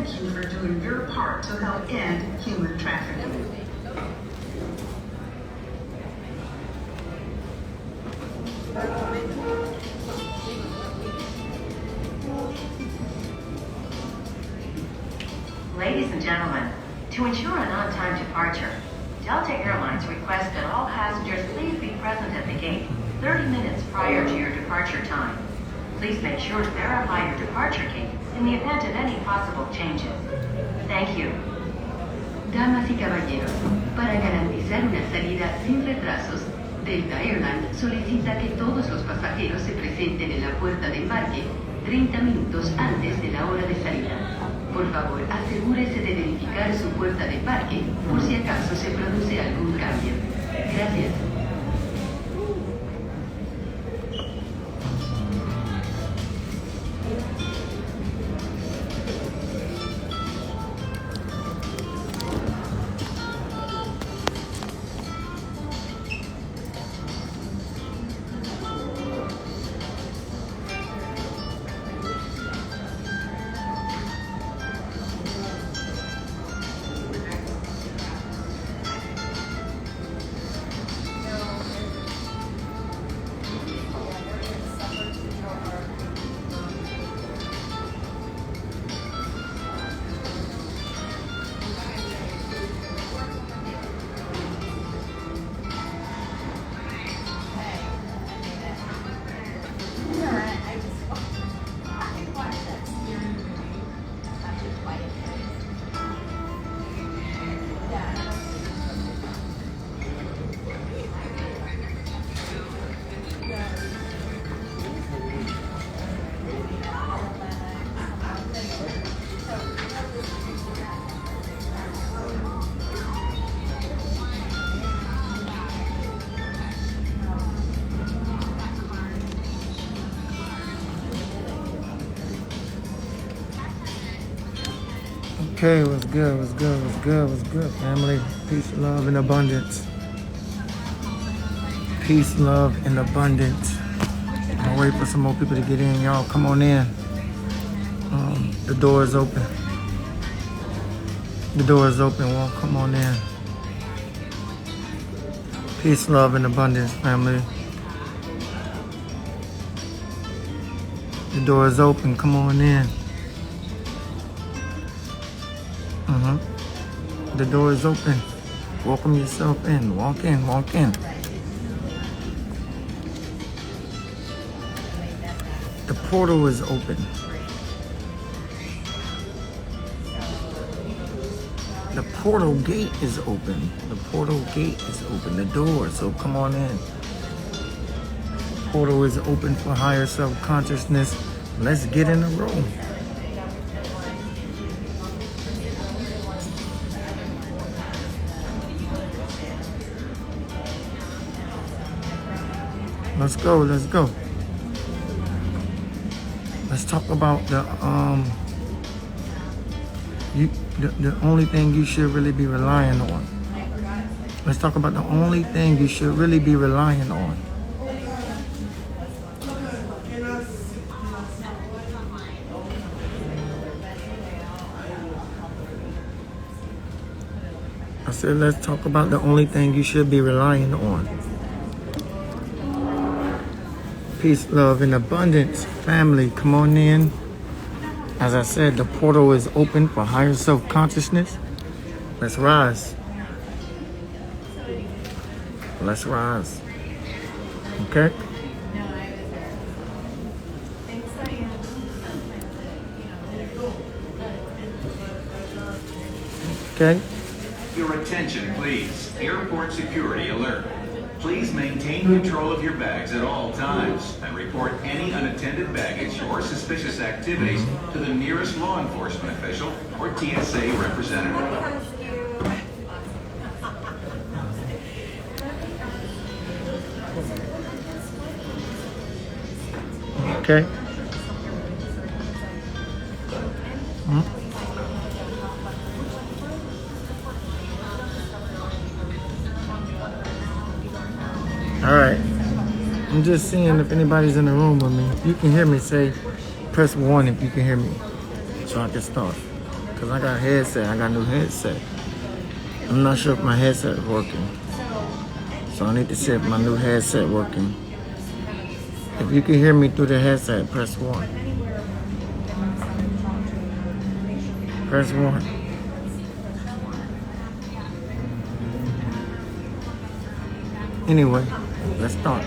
thank you for doing your part to help end human trafficking. Ladies and gentlemen, to ensure an on-time departure, Delta Airlines requests that all passengers please be present at the gate 30 minutes prior to your departure time. Please make sure to verify your departure gate in the event of any possible changes. Thank you. Damas y caballeros, para garantizar una salida sin retrasos, Delta Airlines solicita que todos los pasajeros se presenten en la puerta de embarque 30 minutos antes de la hora de salida. Por favor, asegúrese de verificar su puerta de embarque por si acaso se produce algún cambio. Gracias. Okay, what's good, family? Peace, love, and abundance. Peace, love, and abundance. I'll wait for some more people to get in. Y'all, come on in. The door is open. The door is open. Well, come on in. Peace, love, and abundance, family. The door is open. Come on in. The door is open. Welcome yourself in. Walk in, walk in. The portal is open. The portal gate is open. The portal gate is open. The door, so come on in. The portal is open for higher self-consciousness. Let's get in the room. Let's go, let's go. Let's talk about the only thing you should really be relying on. Let's talk about the only thing you should really be relying on. I said, let's talk about the only thing you should be relying on. Peace, love, and abundance. Family, come on in. As I said, the portal is open for higher self-consciousness. Let's rise. Let's rise. Okay? Okay? Your attention, please. Airport security alert. Please maintain control of your bags at all times and report any unattended baggage or suspicious activities to the nearest law enforcement official or TSA representative. Okay. All right. I'm just seeing if anybody's in the room with me. If you can hear me, say press 1 if you can hear me, so I can start. because I got a headset. I got a new headset. I'm not sure if my headset is working. So I need to see if my new headset working. If you can hear me through the headset, press 1. Press 1. Anyway, let's start.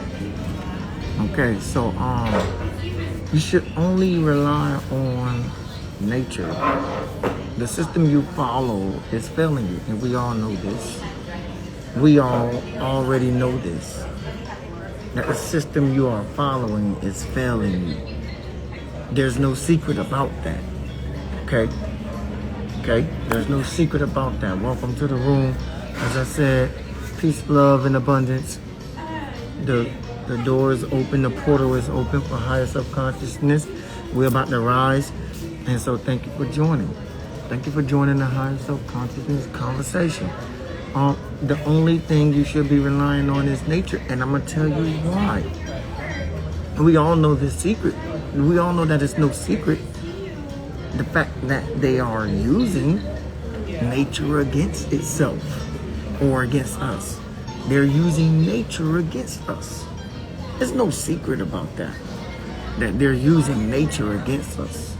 Okay, so you should only rely on nature. The system you follow is failing you, and we all know this. We all already know this. That the system you are following is failing you. There's no secret about that. Okay? Okay? There's no secret about that. Welcome to the room. As I said, peace, love, and abundance. The door is open. The portal is open for higher self-consciousness. We're about to rise. And so thank you for joining. Thank you for joining the higher self-consciousness conversation. The only thing you should be relying on is nature, and I'm going to tell you why. We all know this secret. We all know that it's no secret. The fact that they are using nature against itself or against us. They're using nature against us. There's no secret about that. That they're using nature against us.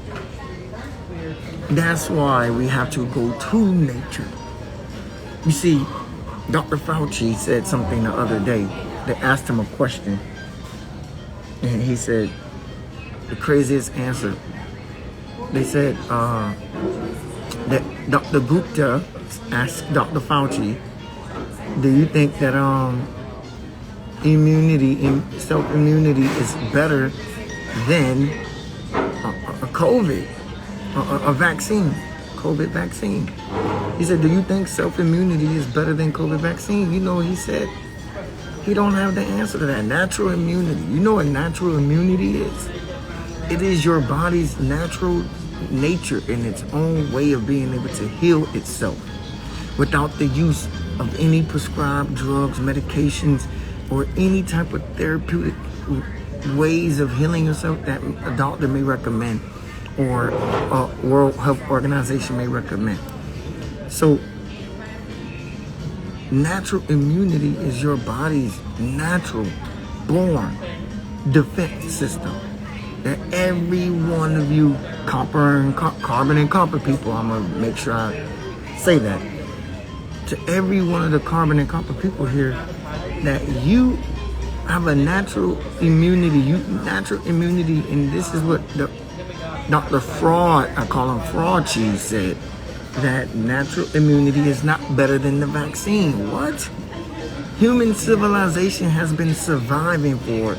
That's why we have to go to nature. You see, Dr. Fauci said something the other day. They asked him a question. And he said, the craziest answer. They said that Dr. Gupta asked Dr. Fauci, do you think that self-immunity is better than a COVID, a vaccine, COVID vaccine? He said, do you think self-immunity is better than COVID vaccine? You know what he said? He don't have the answer to that. Natural immunity. You know what natural immunity is? It is your body's natural nature in its own way of being able to heal itself without the use of any prescribed drugs, medications, or any type of therapeutic ways of healing yourself that a doctor may recommend or a World Health Organization may recommend. So, natural immunity is your body's natural, born defense system. That every one of you carbon and copper people, I'm going to make sure I say that. To every one of the carbon and copper people here, that you have a natural immunity. Natural immunity, and this is what Dr. Fraud, I call him Fraud Cheese, said. That natural immunity is not better than the vaccine. What? Human civilization has been surviving for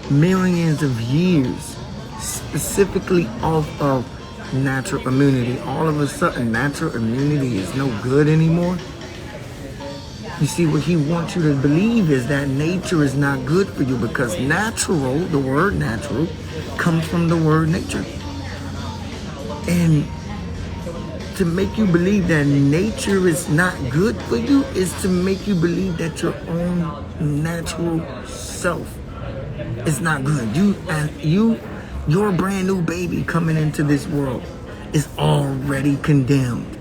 millions of years, specifically off of natural immunity. All of a sudden, natural immunity is no good anymore. You see, what he wants you to believe is that nature is not good for you, because natural, the word natural, comes from the word nature. And to make you believe that nature is not good for you is to make you believe that your own natural self is not good. Your brand new baby coming into this world is already condemned.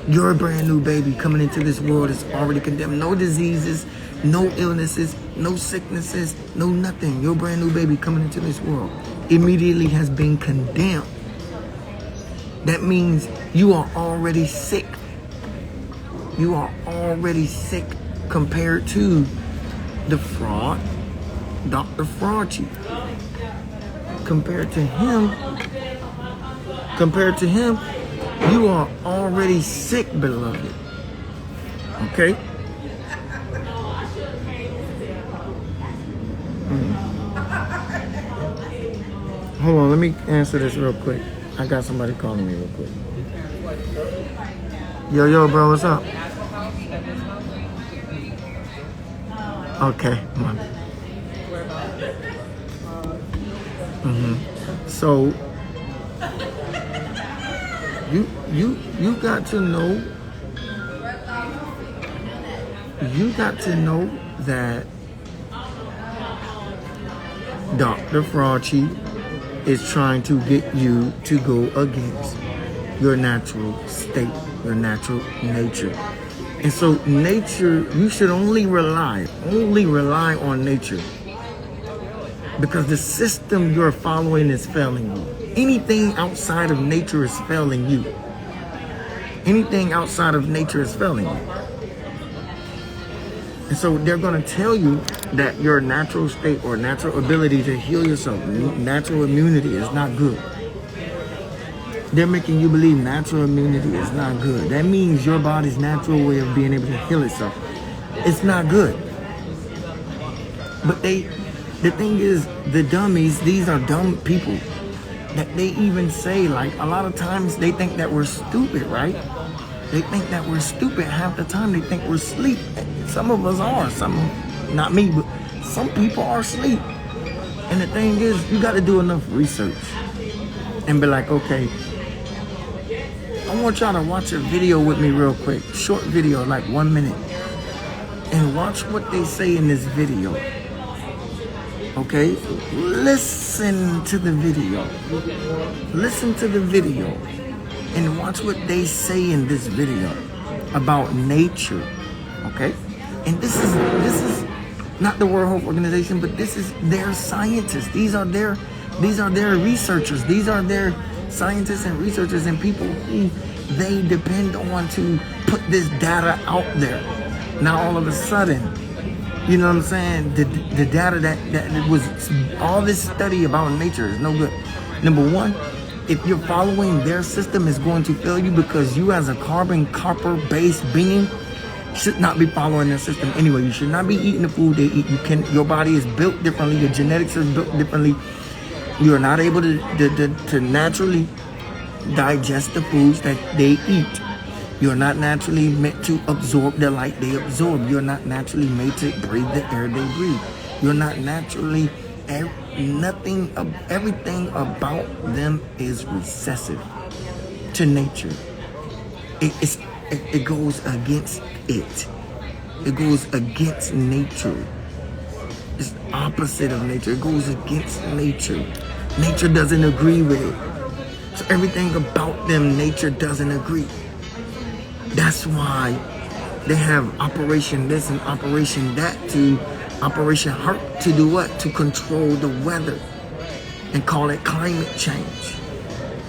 Your brand new baby coming into this world is already condemned. No diseases, no illnesses, no sicknesses, no nothing. Your brand new baby coming into this world immediately has been condemned. That means you are already sick. You are already sick compared to the fraud, Dr. Fauci. Compared to him, you are already sick, beloved. Okay? Hold on, let me answer this real quick. I got somebody calling me real quick. Yo, bro, what's up? Okay, come on. So you got to know. You got to know that Dr. Fauci is trying to get you to go against your natural state, your natural nature. And so nature, you should only rely on nature, because the system you're following is failing you. Anything outside of nature is failing you. Anything outside of nature is failing you. And so they're going to tell you that your natural state or natural ability to heal yourself, natural immunity is not good. They're making you believe natural immunity is not good. That means your body's natural way of being able to heal itself. It's not good. But the thing is, the dummies, these are dumb people, that they even say, like, a lot of times they think that we're stupid, right? They think that we're stupid. Half the time they think we're asleep. Some of us are, some, not me, but some people are asleep. And the thing is, you got to do enough research and be like, okay, I want y'all to watch a video with me real quick. Short video, like 1 minute. And watch what they say in this video. Okay? Listen to the video. Listen to the video. And watch what they say in this video about nature. Okay? And this is not the World Health Organization, but this is their scientists. These are their researchers. These are their scientists and researchers and people who they depend on to put this data out there. Now all of a sudden, you know what I'm saying, the data that was, all this study about nature is no good. Number one, if you're following their system, is going to fail you, because you as a carbon copper based being should not be following their system anyway. You should not be eating the food they eat. Your body is built differently, your genetics are built differently. You are not able to naturally digest the foods that they eat. You're not naturally meant to absorb the light they absorb. You're not naturally made to breathe the air they breathe. You're not naturally, everything about them is recessive to nature. It goes against it. It goes against nature. It's opposite of nature. It goes against nature. Nature doesn't agree with it. So everything about them, nature doesn't agree. That's why they have Operation this and Operation that, to Operation Heart, to do what? To control the weather and call it climate change.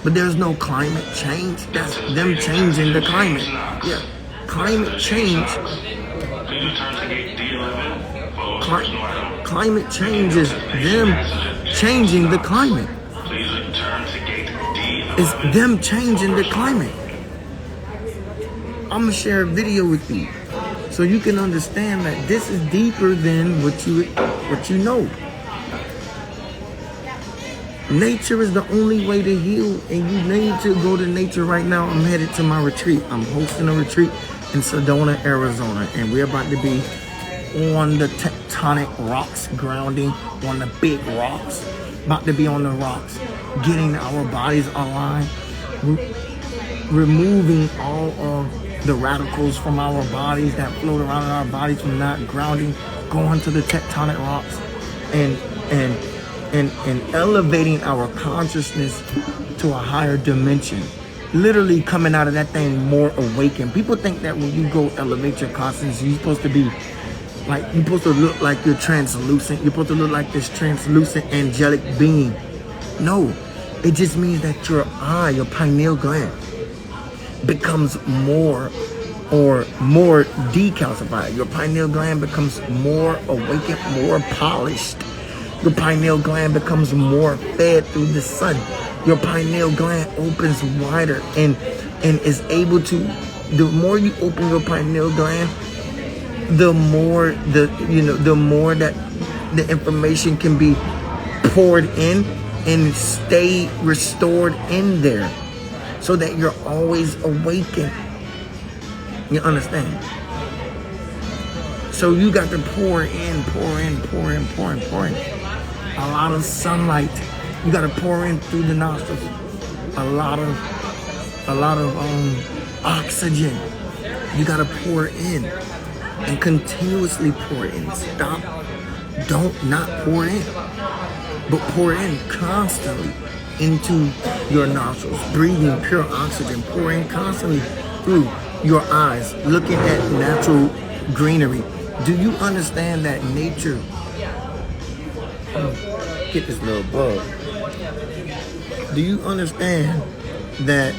But there's no climate change. That's them changing the climate. Yeah, climate change. Climate change is them changing the climate. It's them changing the climate. I'm gonna share a video with you so you can understand that this is deeper than what you know. Nature is the only way to heal, and you need to go to nature right now. I'm headed to my retreat. I'm hosting a retreat in Sedona, Arizona, and we're about to be on the tectonic rocks, grounding on the big rocks. About to be on the rocks, getting our bodies aligned, removing all of the radicals from our bodies that float around in our bodies from not grounding, going to the tectonic rocks, and elevating our consciousness to a higher dimension. Literally coming out of that thing more awakened. People think that when you go elevate your consciousness, you're supposed to be like, you're supposed to look like you're translucent. You're supposed to look like this translucent angelic being. No, it just means that your eye, your pineal gland, becomes more decalcified. Your pineal gland becomes more awakened, more polished. Your pineal gland becomes more fed through the sun. Your pineal gland opens wider and is able to, the more you open your pineal gland, the more that the information can be poured in and stay restored in there, so that you're always awakened. You understand? So you got to pour in. A lot of sunlight. You got to pour in through the nostrils. A lot of oxygen. You got to pour in and continuously pour in. Stop. Don't not pour in, but pour in constantly. into your nostrils, breathing pure oxygen, pouring constantly through your eyes, looking at natural greenery. Do you understand that nature? Get this little bug. Do you understand that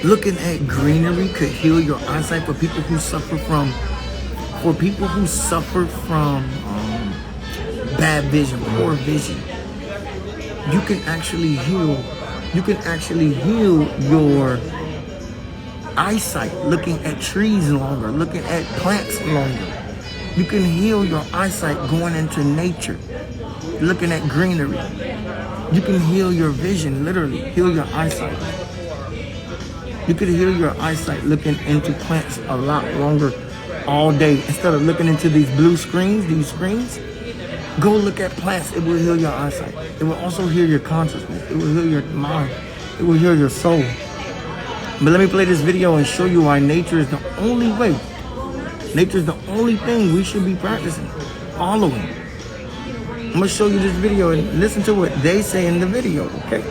looking at greenery could heal your eyesight for people who suffer from bad vision, poor vision? You can actually heal your eyesight looking at trees longer, looking at plants longer. You can heal your eyesight going into nature, looking at greenery. You can heal your vision, literally heal your eyesight. You could heal your eyesight looking into plants a lot longer all day. Instead of looking into these blue screens, go look at plants. It will heal your eyesight. It will also heal your consciousness. It will heal your mind. It will heal your soul. But let me play this video and show you why nature is the only way. Nature is the only thing we should be practicing, following. I'm going to show you this video and listen to what they say in the video, okay?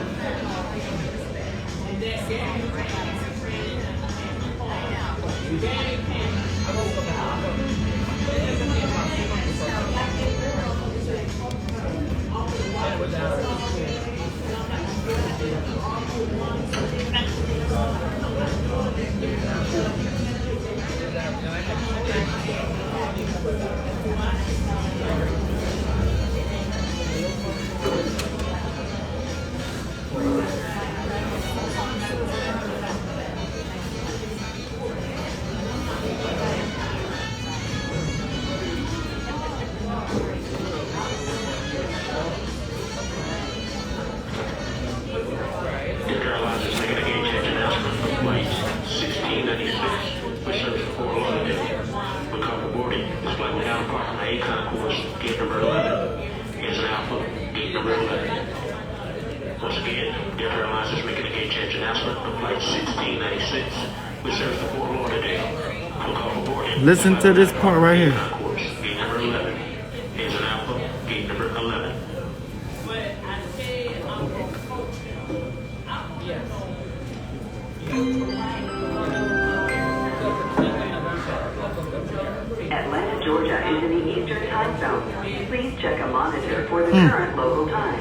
Once again, Delta Airlines is making a gate change announcement for flight 1696, which serves the Fort Lauderdale. Listen to this part right here. Gate number 11 is an Alpha, gate number 11. Atlanta, Georgia is in the Eastern Time Zone. Please check a monitor for the current local time.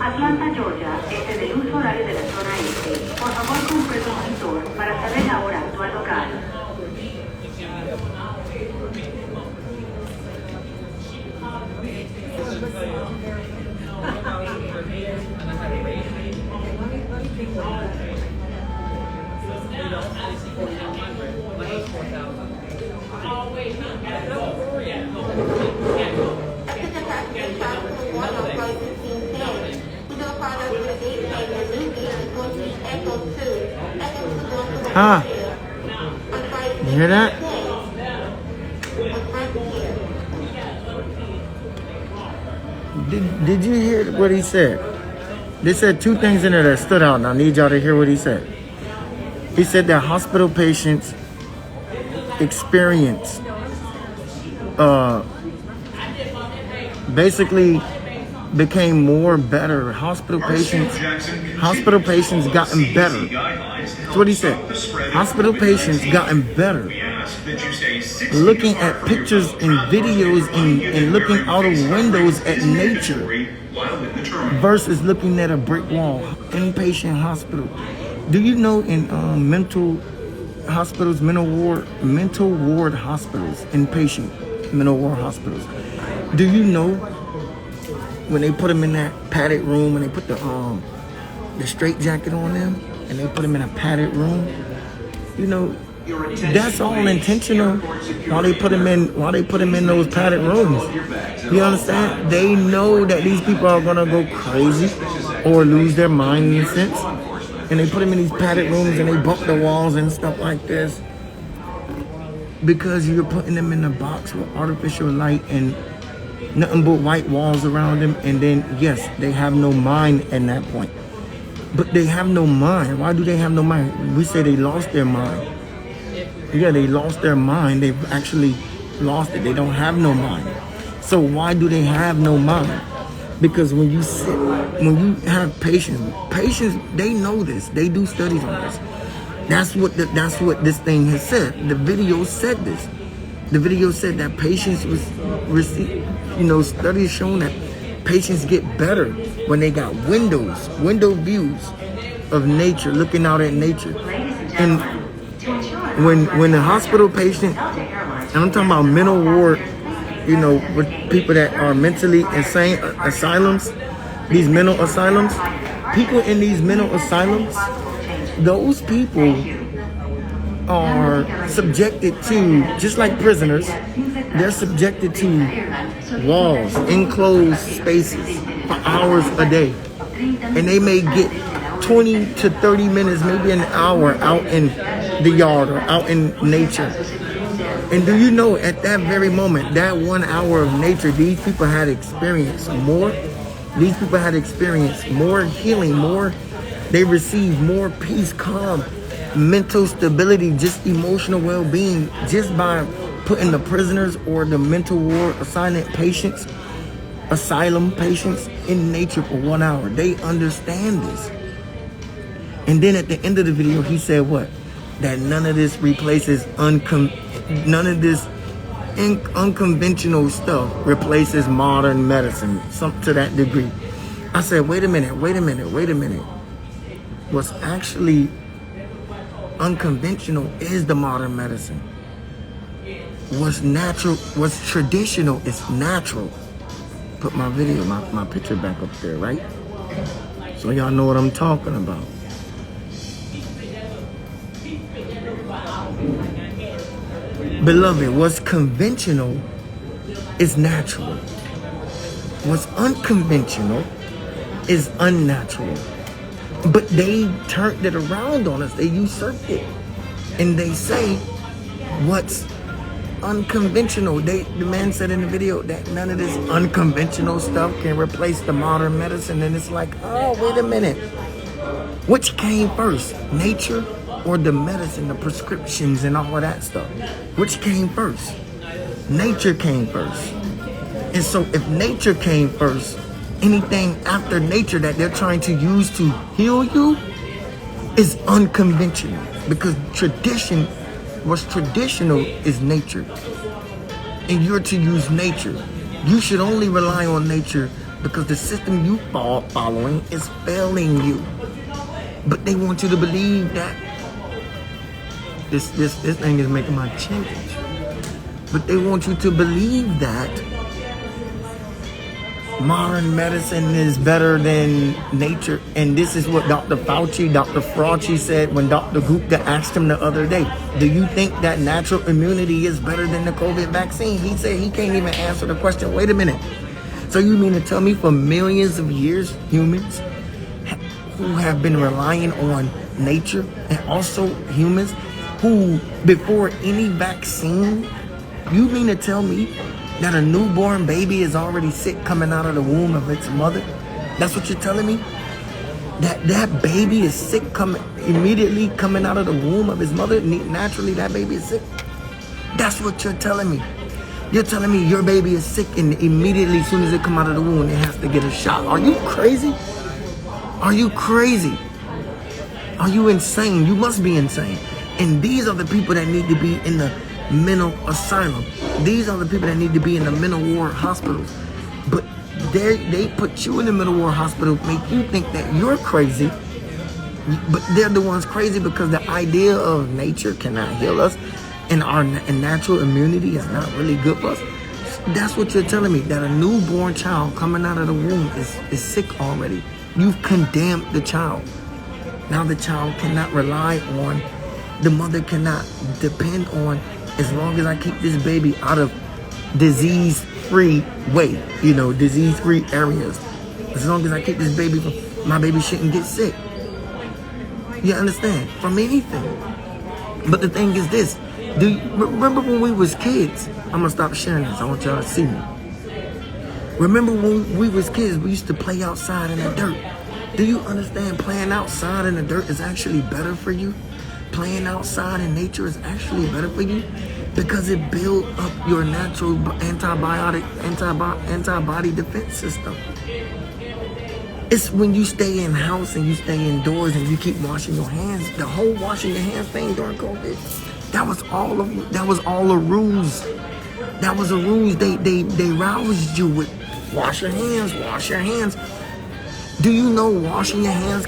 Atlanta, Georgia es en el uso horario de la zona este. Por favor, compruebe el monitor para saber la hora actual local. Huh? You hear that? Did you hear what he said? They said two things in there that stood out, and I need y'all to hear what he said. He said that hospital patients experience basically became more better. Hospital patients gotten better. That's what he said. Hospital patients gotten better. Looking at pictures and videos and looking out of windows at nature versus looking at a brick wall. Inpatient hospital. Do you know in mental hospitals, mental ward hospitals, inpatient mental ward hospitals, do you know when they put them in that padded room and they put the straight jacket on them and they put them in a padded room, you know, that's all intentional. While they put them in those padded rooms, you understand? They know that these people are gonna go crazy or lose their mind in a sense, and they put them in these padded rooms and they bump the walls and stuff like this because you're putting them in a box with artificial light and nothing but white walls around them. And then yes, they have no mind at that point. But they have no mind. Why do they have no mind? We say they lost their mind. Yeah, they lost their mind. They've actually lost it. They don't have no mind. So why do they have no mind? Because when you have patients, they know this. They do studies on this. That's what this thing has said. The video said this. The video said that patients studies shown that patients get better when they got window views of nature, looking out at nature. And when the hospital patient, and I'm talking about mental ward, with people that are mentally insane asylums, these mental asylums, people in these mental asylums, those people are subjected to, just like prisoners, they're subjected to walls, enclosed spaces for hours a day. And they may get 20 to 30 minutes, maybe an hour out in the yard or out in nature. And do you know, at that very moment, that 1 hour of nature, these people had experienced more. These people had experienced more healing, they received more peace, calm, mental stability, just emotional well-being, just by putting the prisoners or the mental ward asylum patients in nature for 1 hour. They understand this. And then at the end of the video, he said what? That none of this replaces unconventional stuff replaces modern medicine, some to that degree. I said, wait a minute. What's actually unconventional is the modern medicine. What's natural, what's traditional is natural. Put my video, my picture back up there, right? So y'all know what I'm talking about. Beloved, what's conventional is natural. What's unconventional is unnatural. But they turned it around on us. They usurped it. And they say what's unconventional. The man said in the video that none of this unconventional stuff can replace the modern medicine. And it's like, oh, wait a minute. Which came first? Nature or the medicine, the prescriptions and all of that stuff? Which came first? Nature came first. And so if nature came first, anything after nature that they're trying to use to heal you is unconventional. Because what's traditional is nature. And you're to use nature. You should only rely on nature because the system you following is failing you. But they want you to believe that this thing is making my chin itch. But they want you to believe that modern medicine is better than nature. And this is what Dr. Fauci said when Dr. Gupta asked him the other day. Do you think that natural immunity is better than the COVID vaccine? He said he can't even answer the question. Wait a minute. So you mean to tell me for millions of years, humans who have been relying on nature, and also humans who, before any vaccine, you mean to tell me that a newborn baby is already sick coming out of the womb of its mother? That's what you're telling me? That baby is sick immediately coming out of the womb of his mother? Naturally, that baby is sick? That's what you're telling me. You're telling me your baby is sick and immediately, as soon as it come out of the womb, it has to get a shot. Are you crazy? Are you crazy? Are you insane? You must be insane. And these are the people that need to be in the mental asylum. These are the people that need to be in the mental ward hospitals. But they put you in the mental ward hospital, make you think that you're crazy. But they're the ones crazy because the idea of nature cannot heal us and natural immunity is not really good for us. That's what you're telling me, that a newborn child coming out of the womb is sick already. You've condemned the child. Now the child cannot rely on, the mother cannot depend on, as long as I keep this baby out of disease-free disease-free areas. As long as I keep this baby my baby shouldn't get sick. You understand? From anything. But the thing is this. Do you remember when we was kids? I'm gonna stop sharing this. I want y'all to see me. Remember when we was kids, we used to play outside in the dirt. Do you understand? Playing outside in the dirt is actually better for you. Playing outside in nature is actually better for you. because it builds up your natural antibody defense system. It's when you stay in house and you stay indoors and you keep washing your hands. The whole washing your hands thing during COVID, that was all a ruse. That was a ruse. They roused you with wash your hands, wash your hands. Do you know washing your hands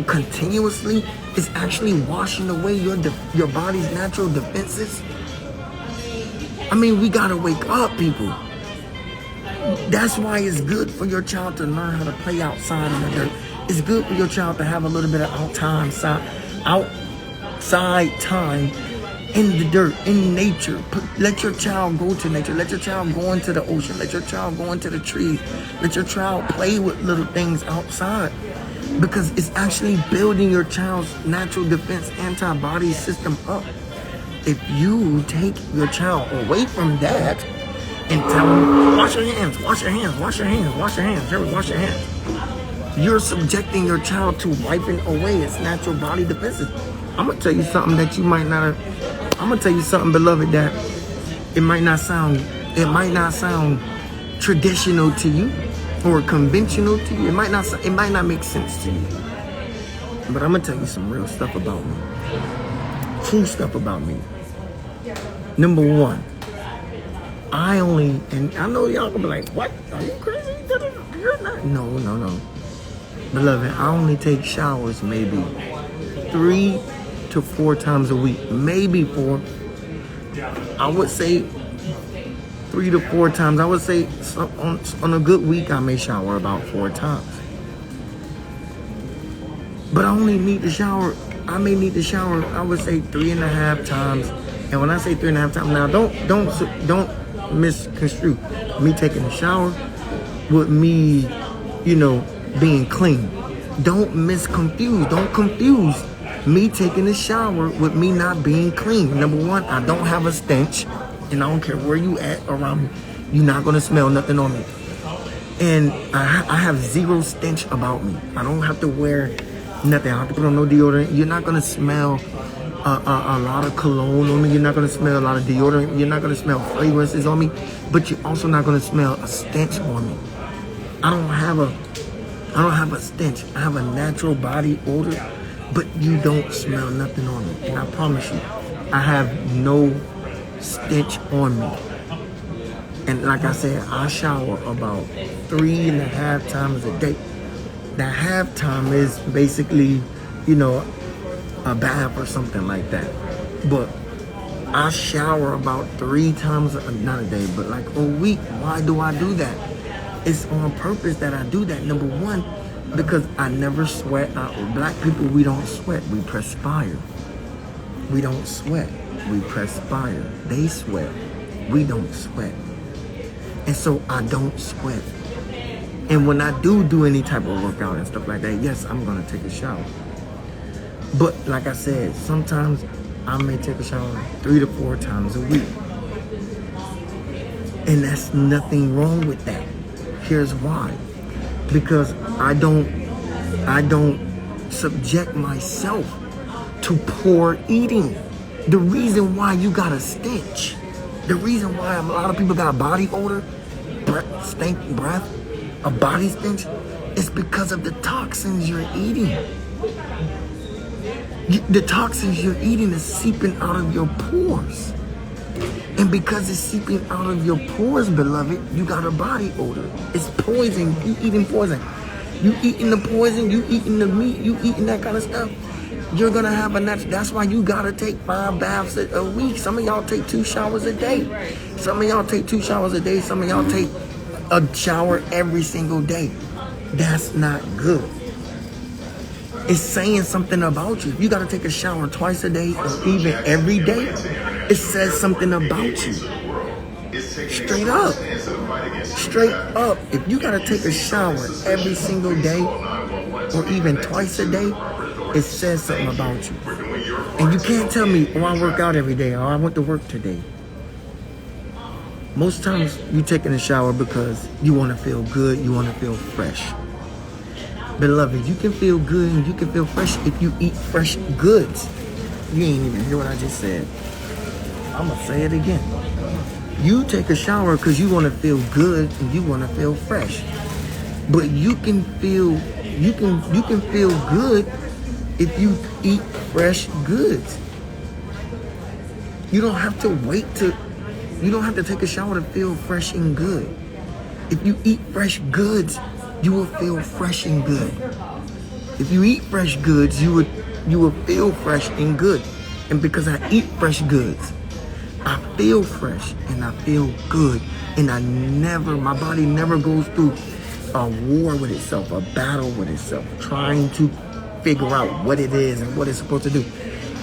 continuously is actually washing away your body's natural defenses? I mean, we gotta wake up, people. That's why it's good for your child to learn how to play outside in the dirt. It's good for your child to have a little bit of outside time in the dirt, in nature. Let your child go to nature. Let your child go into the ocean. Let your child go into the trees. Let your child play with little things outside, because it's actually building your child's natural defense antibody system up. If you take your child away from that and tell them, wash your hands, wash your hands, wash your hands, wash your hands, Jerry, wash your hands, you're subjecting your child to wiping away its natural body defenses. I'm gonna tell you something that you might not. I'm gonna tell you something, beloved, that it might not sound traditional to you or conventional to you. It might not make sense to you. But I'm gonna tell you some real stuff about me. True stuff about me. Number one, and I know y'all gonna be like, what? Are you crazy? You're not. No. Beloved, I only take showers maybe 3 to 4 times a week. Maybe 4. I would say 3 to 4 times. I would say on a good week, I may shower about 4 times. But I only need to shower. I may need to shower, I would say 3.5 times. And when I say 3.5 times, now don't misconstrue me taking a shower with me, being clean. Don't confuse me taking a shower with me not being clean. Number one, I don't have a stench, and I don't care where you at around me. You're not gonna smell nothing on me. And I have zero stench about me. I don't have to wear nothing. I don't have to put on no deodorant. You're not gonna smell a lot of cologne on me. You're not gonna smell a lot of deodorant. You're not gonna smell fragrances on me. But you're also not gonna smell a stench on me. I don't have a stench. I have a natural body odor, but you don't smell nothing on me. And I promise you, I have no stench on me. And like I said, I shower about 3.5 times a day. That half time is basically, a bath or something like that. But I shower about 3 times, not a day, but like a week. Why do I do that? It's on purpose that I do that. Number one, because I never sweat. Black people, we don't sweat. We perspire. We don't sweat. We perspire. They sweat. We don't sweat. And so I don't sweat. And when I do any type of workout and stuff like that, yes, I'm going to take a shower. But like I said, sometimes I may take a shower 3 to 4 times a week. And that's nothing wrong with that. Here's why. Because I don't subject myself to poor eating. The reason why you got a stench, the reason why a lot of people got body odor, breath, a body stench, is because of the toxins you're eating. The toxins you're eating is seeping out of your pores. And because it's seeping out of your pores, beloved, you got a body odor. It's poison. You eating poison. You eating the poison, you eating the meat, you eating that kind of stuff. You're going to have a natural. That's why you got to take 5 baths a week. Some of y'all take 2 showers a day. Some of y'all take 2 showers a day. Some of y'all take a shower every single day. That's not good. It's saying something about you. If you got to take a shower twice a day or even every day, it says something about you. Straight up. Straight up. If you got to take a shower every single day or even twice a day, it says something about you. And you can't tell me, oh, I work out every day, or I went to work today. Most times you taking a shower because you want to feel good, you want to feel fresh. Beloved, you can feel good and you can feel fresh if you eat fresh goods. You ain't even hear what I just said. I'm gonna say it again. You take a shower because you want to feel good and you want to feel fresh. But you can feel good if you eat fresh goods. You don't have to take a shower to feel fresh and good. If you eat fresh goods, you will feel fresh and good. If you eat fresh goods, you will feel fresh and good. And because I eat fresh goods, I feel fresh and I feel good. And my body never goes through a war with itself, a battle with itself, trying to figure out what it is and what it's supposed to do.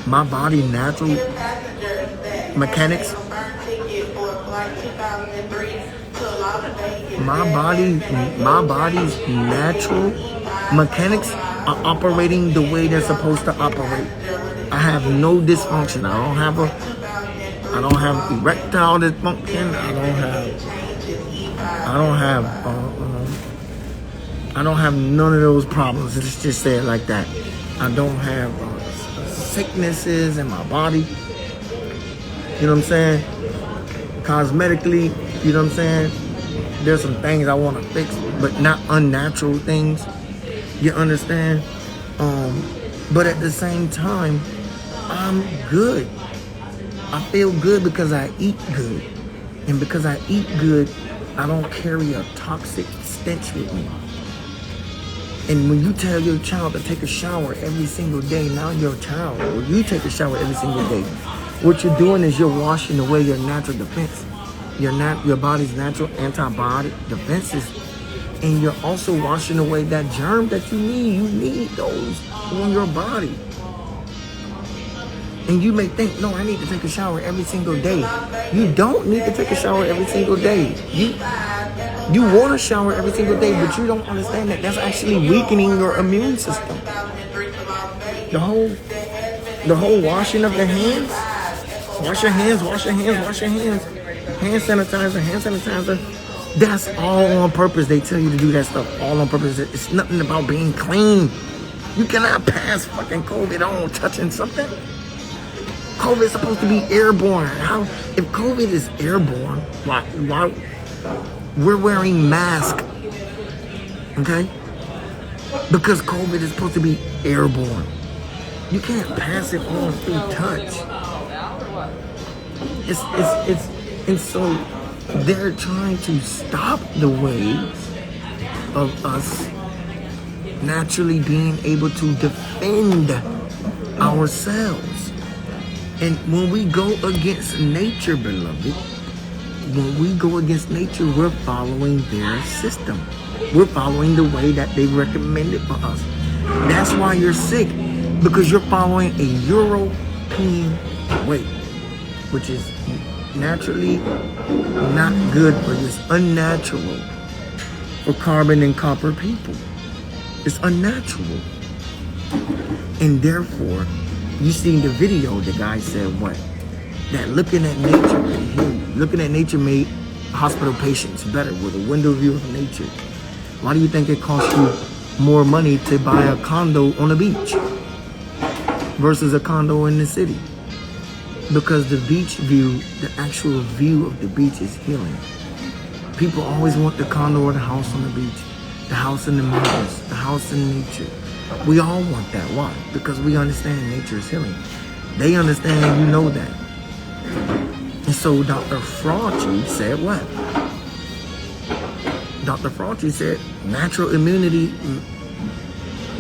My body natural mechanics, my body's natural mechanics are operating the way they're supposed to operate. I have no dysfunction. I don't have erectile dysfunction. I don't have none of those problems. Let's just say it like that. I don't have sicknesses in my body. You know what I'm saying? Cosmetically, you know what I'm saying? There's some things I want to fix, but not unnatural things. You understand? But at the same time, I'm good. I feel good because I eat good. And because I eat good, I don't carry a toxic stench with me. And when you tell your child to take a shower every single day, now your child, or you take a shower every single day, what you're doing is you're washing away your natural defense, your body's natural antibiotic defenses, and you're also washing away that germ that you need. You need those on your body. And you may think, no, I need to take a shower every single day. You don't need to take a shower every single day. You want to shower every single day, but you don't understand that that's actually weakening your immune system. The whole washing of the hands. Wash your hands. Hand sanitizer. That's all on purpose. They tell you to do that stuff all on purpose. It's nothing about being clean. You cannot pass fucking COVID on touching something. COVID is supposed to be airborne. If COVID is airborne, why we're wearing masks? Okay? Because COVID is supposed to be airborne. You can't pass it on through touch. And so they're trying to stop the waves of us naturally being able to defend ourselves. And when we go against nature, beloved, when we go against nature, we're following their system. We're following the way that they recommended for us. That's why you're sick, because you're following a European way, which is naturally not good for you. It's unnatural for carbon and copper people. It's unnatural. And therefore, you seen the video, the guy said what? That looking at nature could heal you. Looking at nature made hospital patients better with a window view of nature. Why do you think it costs you more money to buy a condo on the beach versus a condo in the city? Because the beach view, the actual view of the beach is healing. People always want the condo or the house on the beach, the house in the mountains, the house in nature. We all want that. Why? Because we understand nature is healing. They understand, and you know that. And so Dr. Fauci said what? Dr. Fauci said natural immunity,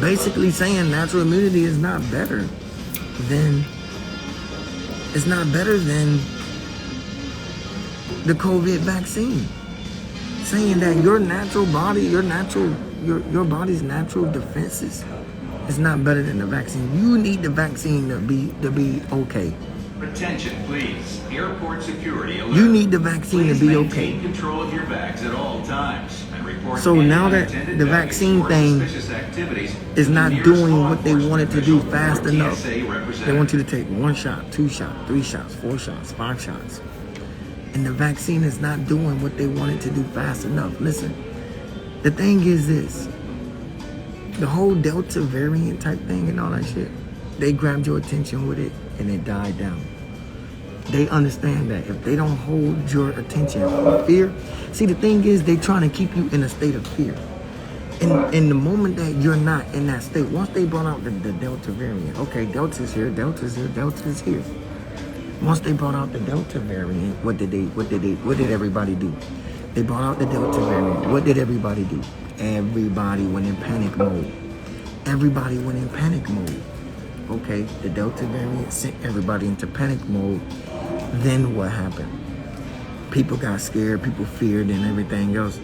basically saying natural immunity is not better than the COVID vaccine. Saying that your natural body, your body's natural defenses is not better than the vaccine. You need the vaccine to be okay. Attention, please. Airport security alert. You need the vaccine to be okay. Maintain control of your bags at all times and report So now that the vaccine thing is not doing what they wanted to do fast enough, they want you to take 1 shot, 2 shots, 3 shots, 4 shots, 5 shots. And the vaccine is not doing what they wanted to do fast enough. Listen, the thing is this. The whole Delta variant type thing and all that shit, they grabbed your attention with it and it died down. They understand that if they don't hold your attention, fear. See, the thing is, they trying to keep you in a state of fear. In the moment that you're not in that state, once they brought out the Delta variant, okay, Delta's here, Delta's here, Delta's here. Once they brought out the Delta variant, what did everybody do? They brought out the Delta variant. What did everybody do? Everybody went in panic mode. Everybody went in panic mode. Okay, the Delta variant sent everybody into panic mode. Then what happened? People got scared, people feared and everything else.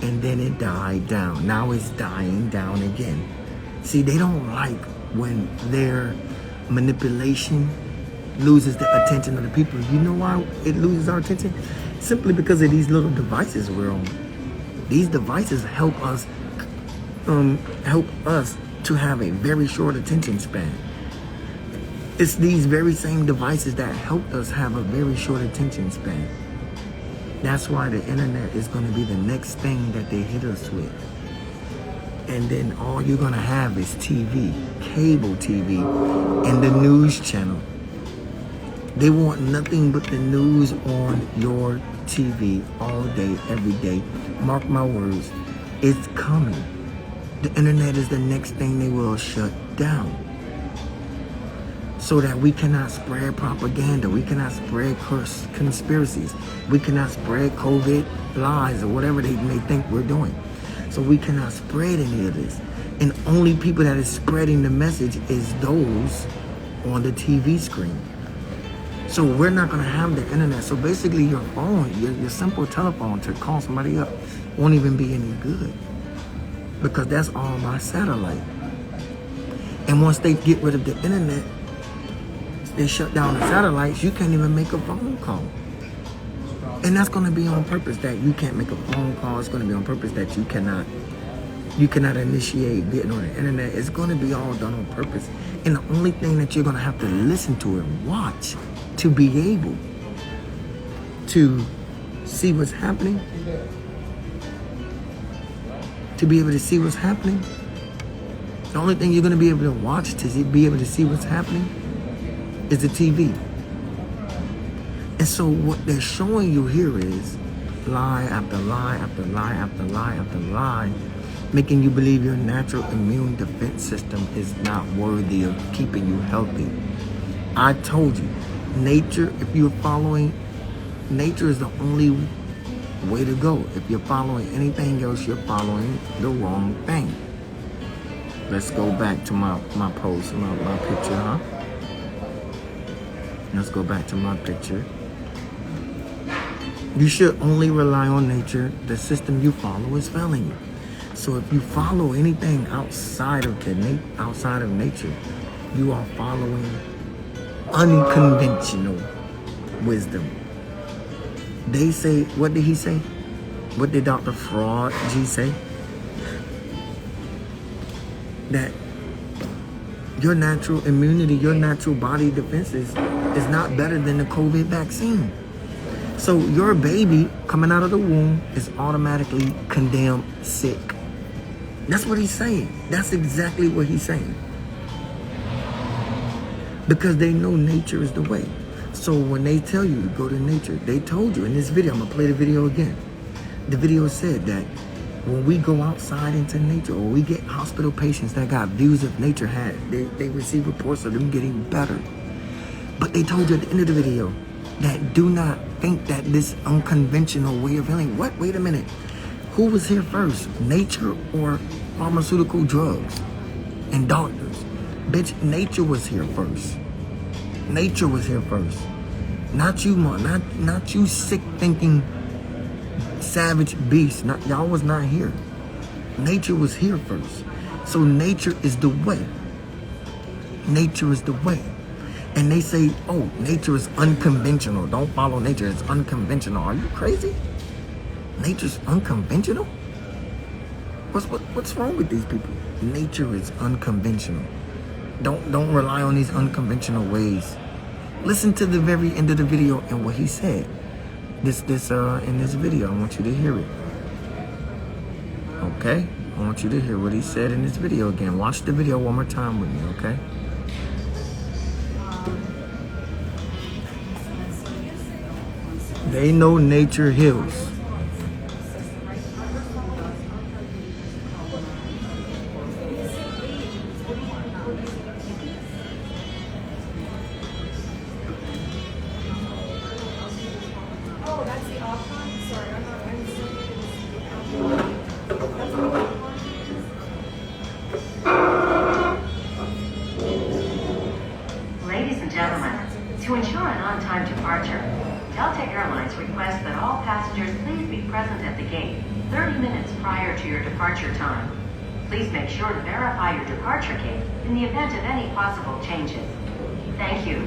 And then it died down. Now it's dying down again. See, they don't like when their manipulation loses the attention of the people. You know why it loses our attention? Simply because of these little devices we're on. These devices help us to have a very short attention span. It's these very same devices that help us have a very short attention span. That's why the internet is going to be the next thing that they hit us with. And then all you're going to have is TV, cable TV, and the news channel. They want nothing but the news on your TV all day, every day. Mark my words, it's coming. The internet is the next thing they will shut down. So that we cannot spread propaganda, we cannot spread conspiracies, we cannot spread COVID lies or whatever they may think we're doing. So we cannot spread any of this. And only people that is spreading the message is those on the TV screen. So we're not going to have the internet. So basically your phone, your simple telephone to call somebody up won't even be any good. Because that's all by satellite. And once they get rid of the internet, they shut down the satellites, you can't even make a phone call. And that's going to be on purpose that you can't make a phone call. It's going to be on purpose that you cannot initiate getting on the internet. It's going to be all done on purpose. And the only thing that you're going to have to listen to and watch to be able to see what's happening, the only thing you're going to be able to watch to be able to see what's happening is the TV. And so what they're showing you here is lie after lie after lie after lie after lie, making you believe your natural immune defense system is not worthy of keeping you healthy. I told you, nature, if you're following, nature is the only way to go. If you're following anything else, you're following the wrong thing. Let's go back to my post, my picture, huh? Let's go back to my picture. You should only rely on nature. The system you follow is failing you. So if you follow anything outside of nature, you are following unconventional wisdom. They say, what did he say? What did Dr. Fraud G say? That your natural immunity, your natural body defenses is not better than the COVID vaccine. So your baby coming out of the womb is automatically condemned sick. That's what he's saying. That's exactly what he's saying. Because they know nature is the way. So when they tell you to go to nature, they told you in this video, I'm gonna play the video again. The video said that when we go outside into nature, or we get hospital patients that got views of nature had, they receive reports of them getting better. But they told you at the end of the video that do not think that this unconventional way of healing. What? Wait a minute. Who was here first? Nature or pharmaceutical drugs and doctors? Bitch, nature was here first. Nature was here first. Not you, not you sick thinking savage beast. Y'all was not here. Nature was here first. So nature is the way. Nature is the way. And they say, oh, nature is unconventional. Don't follow nature. It's unconventional. Are you crazy? Nature's unconventional? What's wrong with these people? Nature is unconventional. Don't rely on these unconventional ways. Listen to the very end of the video and what he said. In this video, I want you to hear it. Okay? I want you to hear what he said in this video again. Watch the video one more time with me, okay? They know nature heals. Ladies and gentlemen, to ensure an on-time departure, Delta Airlines requests that all passengers please be present at the gate 30 minutes prior to your departure time. Please make sure to verify your departure gate in the event of any possible changes. Thank you.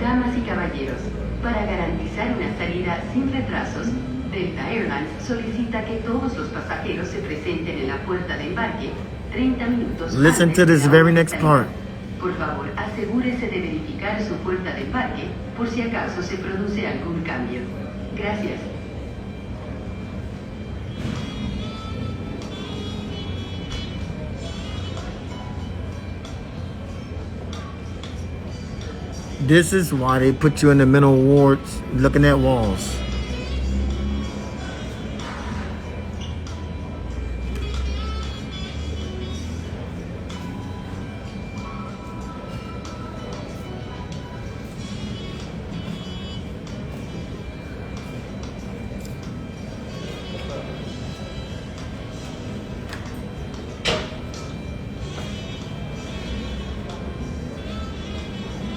Damas y caballeros, para garantizar una salida sin retrasos, Delta Airlines solicita que todos los pasajeros se presenten en la puerta de embarque 30 minutos Listen antes to de this la very hora de next salida. part. Por favor, asegúrese de verificar su puerta de embarque por si acaso se produce algún cambio. Gracias. This is why they put you in the mental wards looking at walls.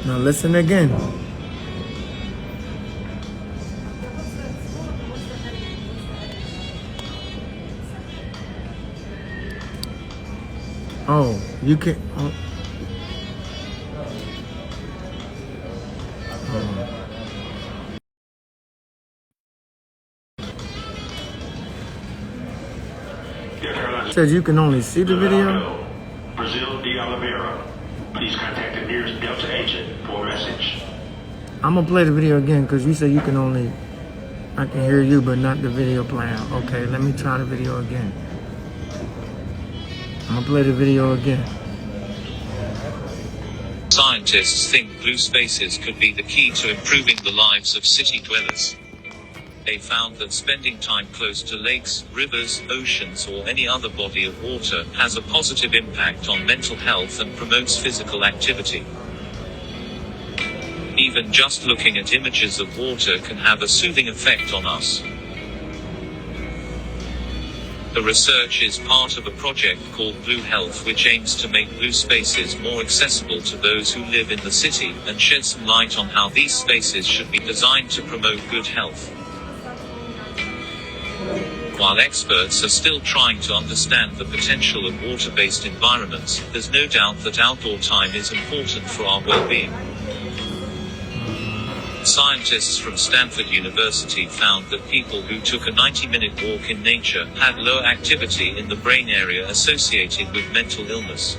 Now listen again. Oh, you can. Oh. Says you can only see the video. Brazil de Oliveira. Please contact the nearest Delta agent for a message. I'm gonna play the video again because you said you can only. I can hear you, but not the video playing. Okay, let me try the video again. I'm gonna play the video again. Scientists think blue spaces could be the key to improving the lives of city dwellers. They found that spending time close to lakes, rivers, oceans, or any other body of water has a positive impact on mental health and promotes physical activity. Even just looking at images of water can have a soothing effect on us. The research is part of a project called Blue Health, which aims to make blue spaces more accessible to those who live in the city, and shed some light on how these spaces should be designed to promote good health. While experts are still trying to understand the potential of water-based environments, there's no doubt that outdoor time is important for our well-being. Scientists from Stanford University found that people who took a 90-minute walk in nature had lower activity in the brain area associated with mental illness.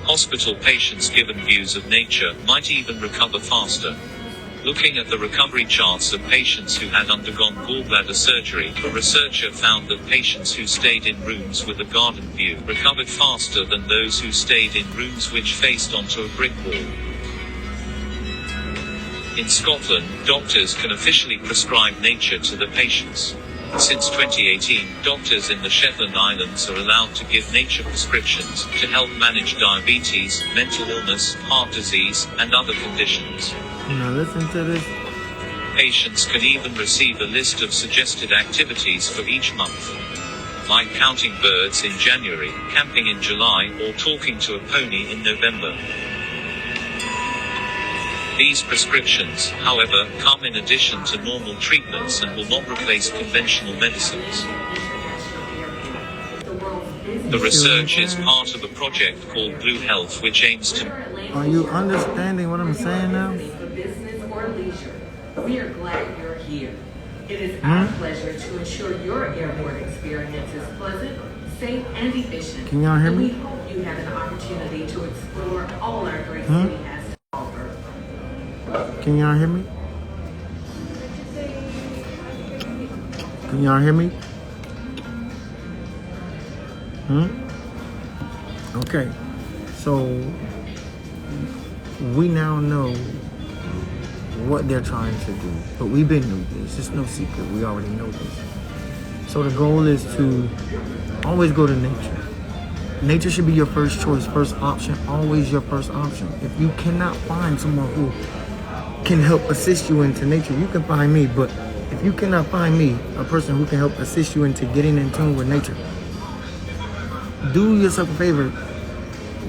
Hospital patients given views of nature might even recover faster. Looking at the recovery charts of patients who had undergone gallbladder surgery, a researcher found that patients who stayed in rooms with a garden view recovered faster than those who stayed in rooms which faced onto a brick wall. In Scotland, doctors can officially prescribe nature to their patients. Since 2018, doctors in the Shetland Islands are allowed to give nature prescriptions to help manage diabetes, mental illness, heart disease, and other conditions. Now listen to this. Patients can even receive a list of suggested activities for each month, like counting birds in January, camping in July, or talking to a pony in November. These prescriptions, however, come in addition to normal treatments and will not replace conventional medicines. The research is part of a project called Blue Health, which aims to... Are you understanding what I'm saying now? For business or leisure, we are glad you're here. It is our pleasure to ensure your airport experience is pleasant, safe, and efficient. Can y'all hear and me? we hope you have an opportunity to explore all our great city has to offer. Can y'all hear me? Can y'all hear me? Okay. So we now know what they're trying to do. But we've been through this. It's no secret. We already know this. So the goal is to always go to nature. Nature should be your first choice, first option, always your first option. If you cannot find someone who can help assist you into nature, you can find me. But if you cannot find me, a person who can help assist you into getting in tune with nature, do yourself a favor.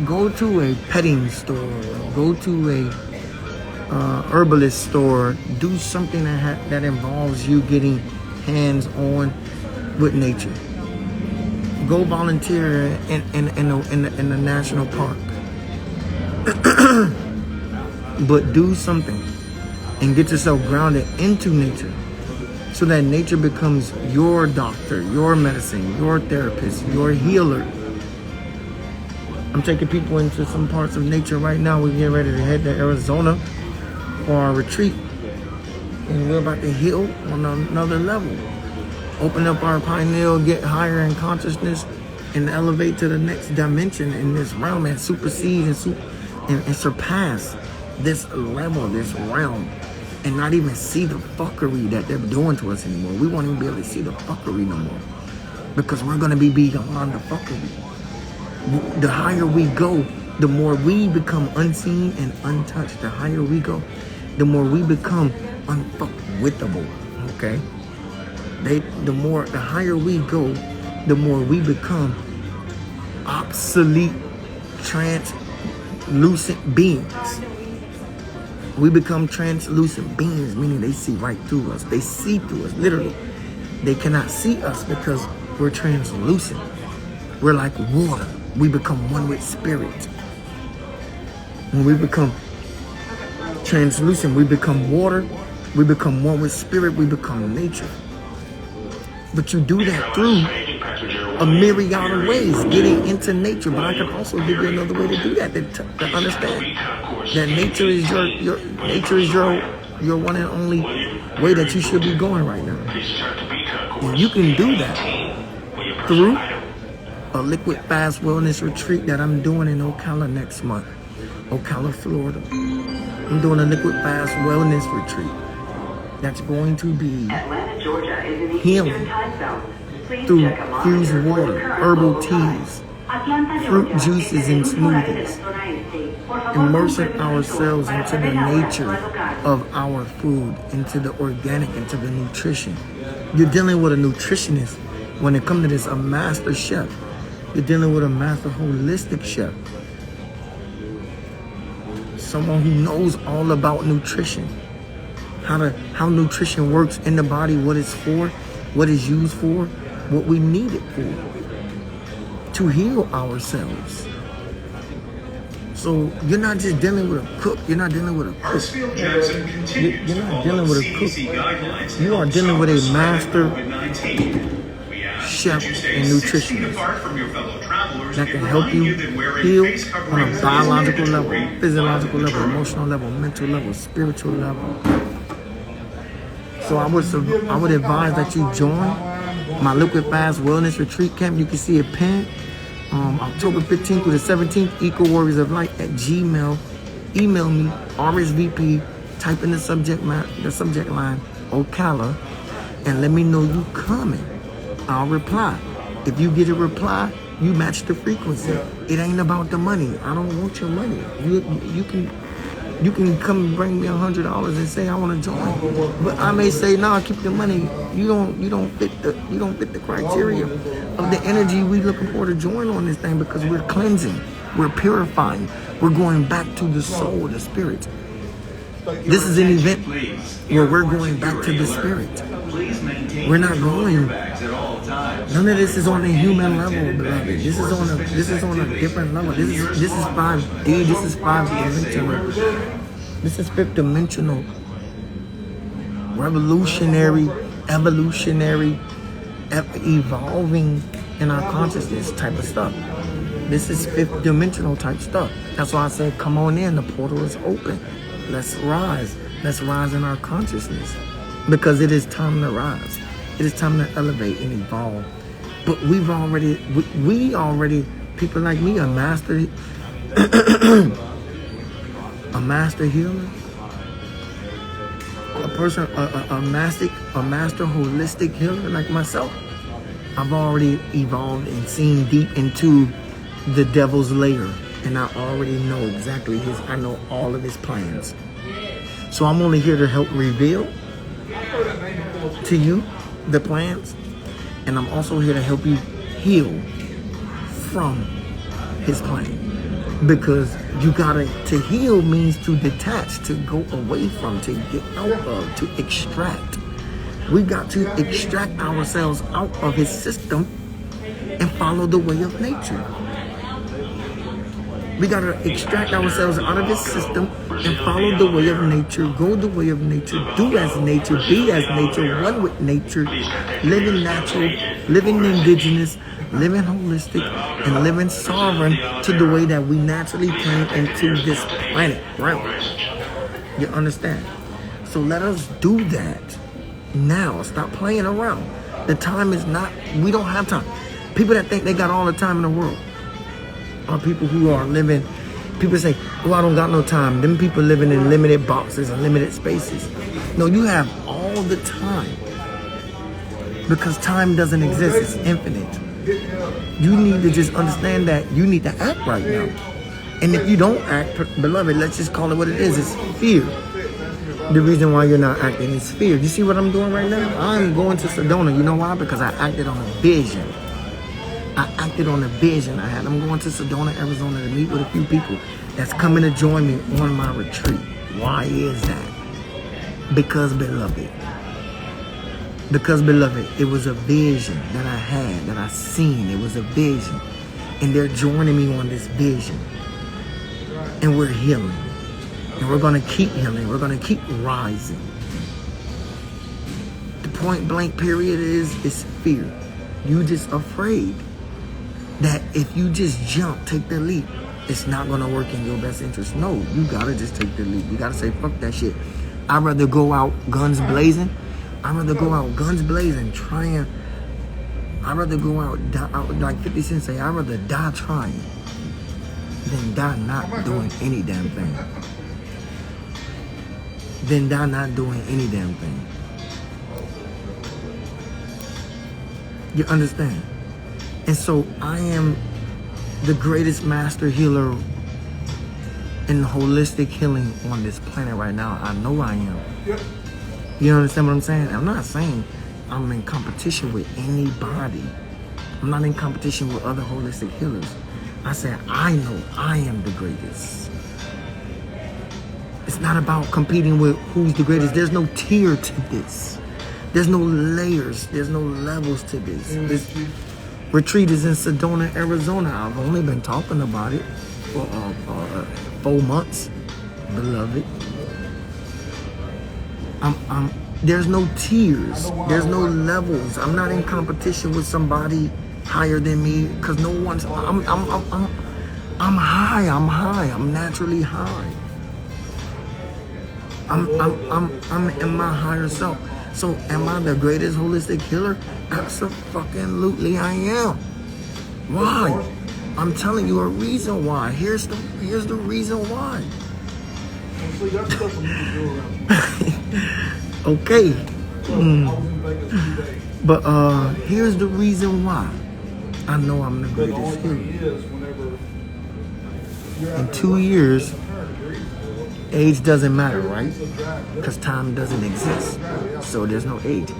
Go to a petting store, go to a herbalist store, do something that involves you getting hands-on with nature. Go volunteer in the national park. But do something and get yourself grounded into nature so that nature becomes your doctor, your medicine, your therapist, your healer. I'm taking people into some parts of nature right now. We're getting ready to head to Arizona for our retreat. And we're about to heal on another level. Open up our pineal, get higher in consciousness, and elevate to the next dimension in this realm and supersede and surpass this level, this realm, and not even see the fuckery that they're doing to us anymore. We won't even be able to see the fuckery no more because we're going to be beyond the fuckery. The higher we go, the more we become unseen and untouched. The higher we go, the more we become unfuckwithable. Okay? The higher we go, the more we become obsolete, translucent beings. We become translucent beings, meaning they see right through us. They see through us, literally. They cannot see us because we're translucent. We're like water. We become one with spirit. When we become translucent, we become water. We become one with spirit. We become nature. But you do that through a myriad of ways, getting into nature. But I can also give you another way to do that, to understand that nature is your one and only way that you should be going right now. And you can do that through a liquid fast wellness retreat that I'm doing in Ocala next month, Ocala, Florida. I'm doing a liquid fast wellness retreat that's going to be healing through fused water, herbal teas, fruit juices and smoothies, immersing ourselves into the nature of our food, into the organic, into the nutrition. You're dealing with a nutritionist when it comes to this, a master chef. You're dealing with a master holistic chef. Someone who knows all about nutrition. How nutrition works in the body, what it's for, what it's used for, what we need it for. To heal ourselves. So you're not just dealing with a cook. You're not dealing with a cook. You're not dealing with a cook. You are dealing with a master chef and nutritionist that can help you heal on a biological level, physiological level, emotional level, mental level, spiritual level. So I would advise that you join my Liquid Fast Wellness Retreat Camp. You can see it pinned October 15th through the 17th, Eco Warriors of Light at Gmail. Email me, RSVP, type in the subject line, Ocala, and let me know you coming. I'll reply. If you get a reply, you match the frequency. It ain't about the money. I don't want your money. You can come and bring me $100 and say I want to join, but I may say nah, keep the money. You don't fit the criteria of the energy we looking for to join on this thing, because we're cleansing, we're purifying, we're going back to the soul, the spirit. This is an event where we're going back to the spirit. We're not going. None of this is on a human level, beloved. This is on a different level. This is 5D. This is 5-dimensional. This is 5th dimensional. Revolutionary, evolutionary, evolving in our consciousness type of stuff. This is 5th dimensional type stuff. That's why I said, come on in. The portal is open. Let's rise. Let's rise in our consciousness, because it is time to rise. It is time to elevate and evolve. But we already, people like me, a master, a master healer, person, a master holistic healer like myself, I've already evolved and seen deep into the devil's lair, and I already know exactly I know all of his plans. So I'm only here to help reveal to you the plans, and I'm also here to help you heal from his plan. Because to heal means to detach, to go away from, to get out of, to extract. We got to extract ourselves out of his system and follow the way of nature. We got to extract ourselves out of his system and follow the way of nature, go the way of nature, do as nature, be as nature, one with nature, living natural, living indigenous, living holistic, and living sovereign to the way that we naturally came into this planet realm. You understand? So let us do that now. Stop playing around. The time is not, we don't have time. People that think they got all the time in the world are people who are living, people say, oh, I don't got no time. Them people living in limited boxes and limited spaces. No, you have all the time. Because time doesn't exist, it's infinite. You need to just understand that you need to act right now. And if you don't act, beloved, let's just call it what it is. It's fear. The reason why you're not acting is fear. You see what I'm doing right now? I'm going to Sedona. You know why? Because I acted on a vision. I acted on a vision I had. I'm going to Sedona, Arizona to meet with a few people that's coming to join me on my retreat. Why is that? Because, beloved, it was a vision that I had, that I seen. It was a vision. And they're joining me on this vision. And we're healing. And we're going to keep healing. We're going to keep rising. The point blank period is fear. You just afraid that if you just jump, take the leap, it's not going to work in your best interest. No, you got to just take the leap. You got to say, fuck that shit. I'd rather go out guns blazing. I'd rather go out guns blazing, I'd rather go out like 50 Cent say, I'd rather die trying than die not doing any damn thing. You understand? And so I am the greatest master healer in holistic healing on this planet right now. I know I am. Yep. You understand what I'm saying? I'm not saying I'm in competition with anybody. I'm not in competition with other holistic healers. I said, I know I am the greatest. It's not about competing with who's the greatest. There's no tier to this. There's no layers. There's no levels to this. This retreat is in Sedona, Arizona. I've only been talking about it for 4 months, beloved. There's no tiers. There's no levels. I'm not in competition with somebody higher than me because no one's. I'm high. I'm naturally high. I'm in my higher self. So am I the greatest holistic healer? Absolutely I am. Why? I'm telling you a reason why. Here's the reason why. Okay. But here's the reason why. I know I'm the greatest healer. In 2 years, age doesn't matter, right? Because time doesn't exist. So there's no age.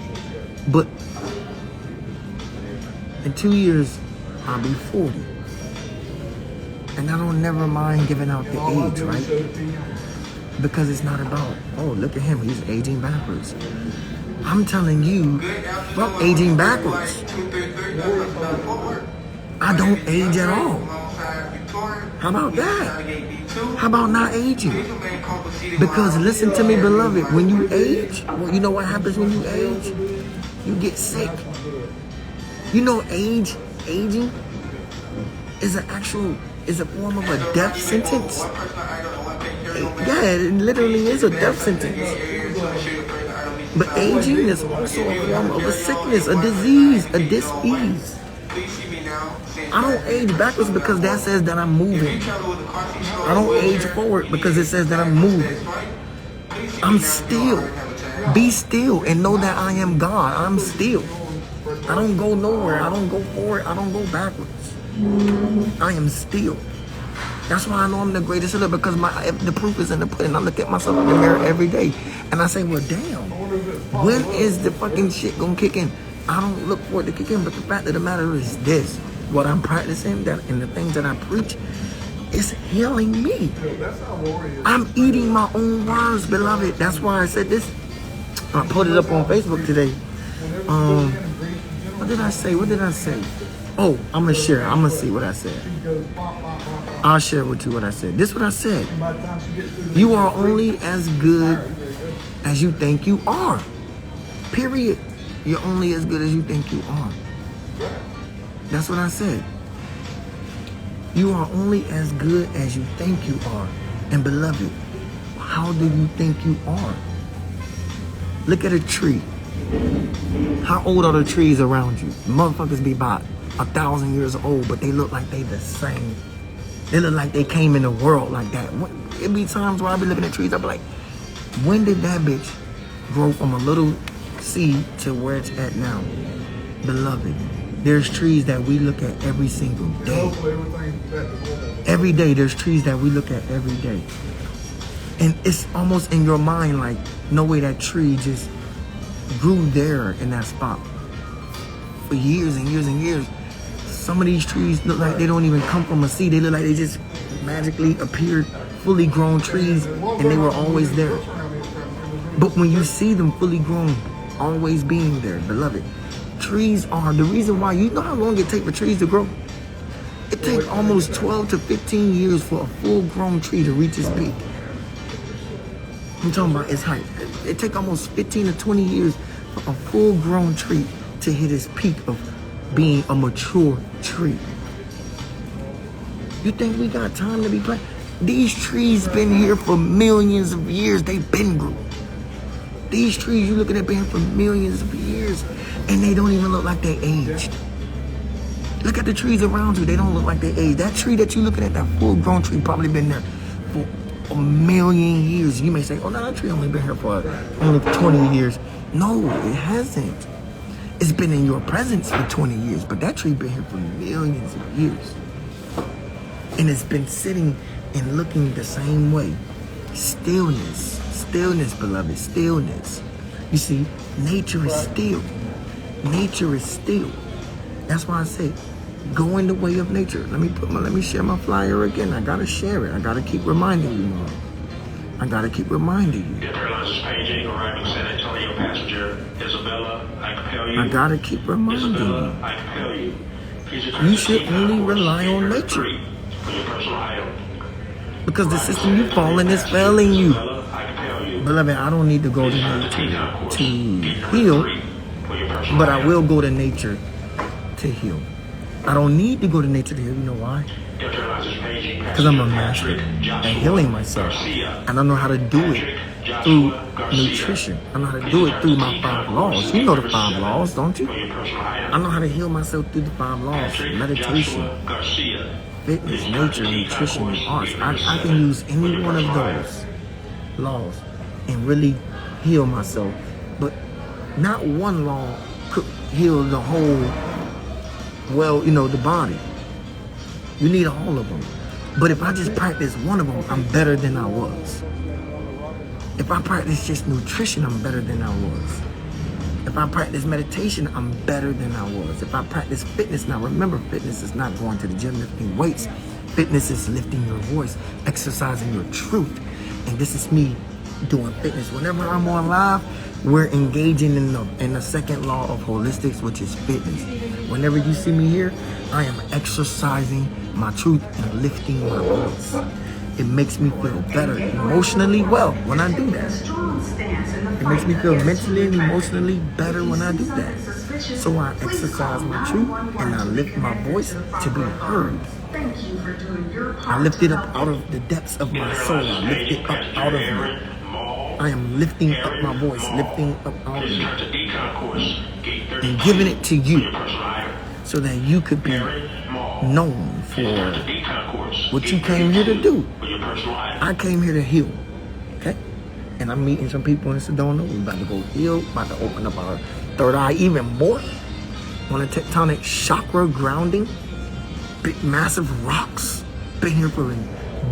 But in 2 years, I'll be 40. And I don't never mind giving out the age, right? Because it's not about, oh, look at him, he's aging backwards. I'm telling you, fuck aging backwards. I don't age at all. How about that? How about not aging? Because listen to me, beloved, when you age, well, you know what happens when you age? You get sick. You know aging is a form of a death sentence. Yeah, it literally is a death sentence. But aging is also a form of a sickness, a disease, a dis-ease. I don't age backwards because that says that I'm moving. I don't age forward because it says that I'm moving. I'm still. Be still and know that I am God. I'm still. I don't go nowhere. I don't go forward. I don't go backwards. I am still. That's why I know I'm the greatest healer, because the proof is in the pudding. I look at myself in the mirror every day and I say, well, damn, when is the fucking shit gonna kick in? I don't look for it to kick in, but the fact of the matter is this: what I'm practicing, that and the things that I preach, is healing me. I'm eating my own words, beloved. That's why I said this. I put it up on Facebook today. What did I say? Oh, I'm gonna share. I'm gonna see what I said. I'll share with you what I said. This is what I said. You are only as good as you think you are. Period. You're only as good as you think you are. That's what I said. You are only as good as you think you are. And beloved, how do you think you are? Look at a tree. How old are the trees around you? Motherfuckers be about 1,000 years old, but they look like they the same. They look like they came in the world like that. It be times where I be looking at trees, I be like, when did that bitch grow from a little seed to where it's at now? Beloved, there's trees that we look at every single day. Every day, there's trees that we look at every day. And it's almost in your mind like, no way, that tree just grew there in that spot for years and years and years. Some of these trees look like they don't even come from a seed. They look like they just magically appeared, fully grown trees, and they were always there. But when you see them fully grown, always being there, beloved, trees are the reason why. You know how long it takes for trees to grow? It takes almost 12 to 15 years for a full-grown tree to reach its peak. I'm talking about its height. It takes almost 15 to 20 years for a full-grown tree to hit its peak of being a mature tree. You think we got time to be playing? These trees been here for millions of years. They've been grew. These trees you looking at been here for millions of years, and they don't even look like they aged. Look at the trees around you. They don't look like they aged. That tree that you looking at, that full-grown tree, probably been there for a million years. You may say, oh, no, that tree only been here for only 20 years. No, it hasn't. It's been in your presence for 20 years, but that tree been here for millions of years. And it's been sitting and looking the same way. Stillness, stillness, beloved, stillness. You see, nature is still. Nature is still. That's why I say, go in the way of nature. Let me share my flyer again. I gotta share it. I gotta keep reminding you, Mom. I gotta keep reminding you. Delta Airlines is paging, arriving San Antonio passenger Isabella. I compel you. I gotta keep reminding Isabella, you. I compel you. You should only rely on nature. Because the system you fall in is failing you. Beloved, I don't need to go to nature to heal, but I will go to nature to heal. I don't need to go to nature to heal. You know why? Because I'm a master at healing myself. And I know how to do it through nutrition. I know how to do it through my 5 laws. You know the 5 laws, don't you? I know how to heal myself through the 5 laws. Meditation, fitness, nature, nutrition, and arts. I can use any one of those laws and really heal myself. But not one law could heal the whole, the body. You need all of them. But if I just practice one of them, I'm better than I was. If I practice just nutrition, I'm better than I was. If I practice meditation, I'm better than I was. If I practice fitness, now remember, fitness is not going to the gym lifting weights. Fitness is lifting your voice, exercising your truth. And this is me doing fitness. Whenever I'm on live, we're engaging in the second law of holistics, which is fitness. Whenever you see me here, I am exercising my truth and lifting my voice. It makes me feel better emotionally well when I do that. It makes me feel mentally and emotionally better when I do that. So I exercise my truth and I lift my voice to be heard. I lift it up out of the depths of my soul. I lift it up out of me. I am lifting up my voice, lifting up out of me, and giving it to you so that you could be known for what you came here to do. I came here to heal, okay? And I'm meeting some people in Sedona. We're about to go heal, about to open up our third eye even more. On a tectonic chakra grounding. Big, massive rocks. Been here for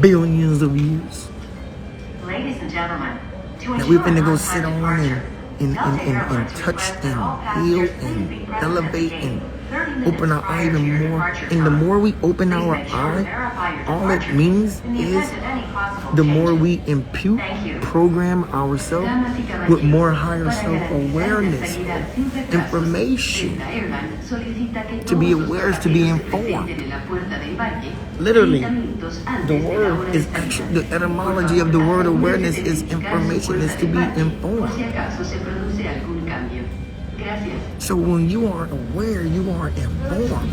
billions of years. Ladies and gentlemen, That we're finna go sit on and touch and heal and elevate and open our eye even more. And the more we open our eye, all it means is the more we impute, program ourselves with more higher self-awareness, information. To be aware is to be informed. Literally, the word is actually, the etymology of the word awareness is information, is to be informed. So when you are aware, you are informed.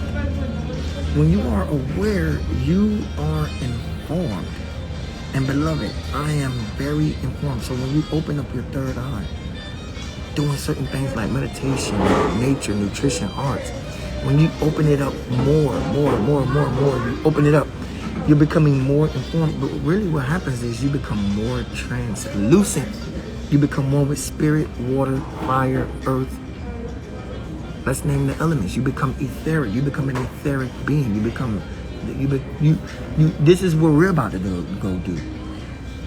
When you are aware, you are informed. And beloved, I am very informed. So when you open up your third eye, doing certain things like meditation, nature, nutrition, arts, when you open it up more, you open it up, you're becoming more informed. But really what happens is you become more translucent. You become more with spirit, water, fire, earth. Let's name the elements. You become etheric. You become an etheric being. This is what we're about to go do.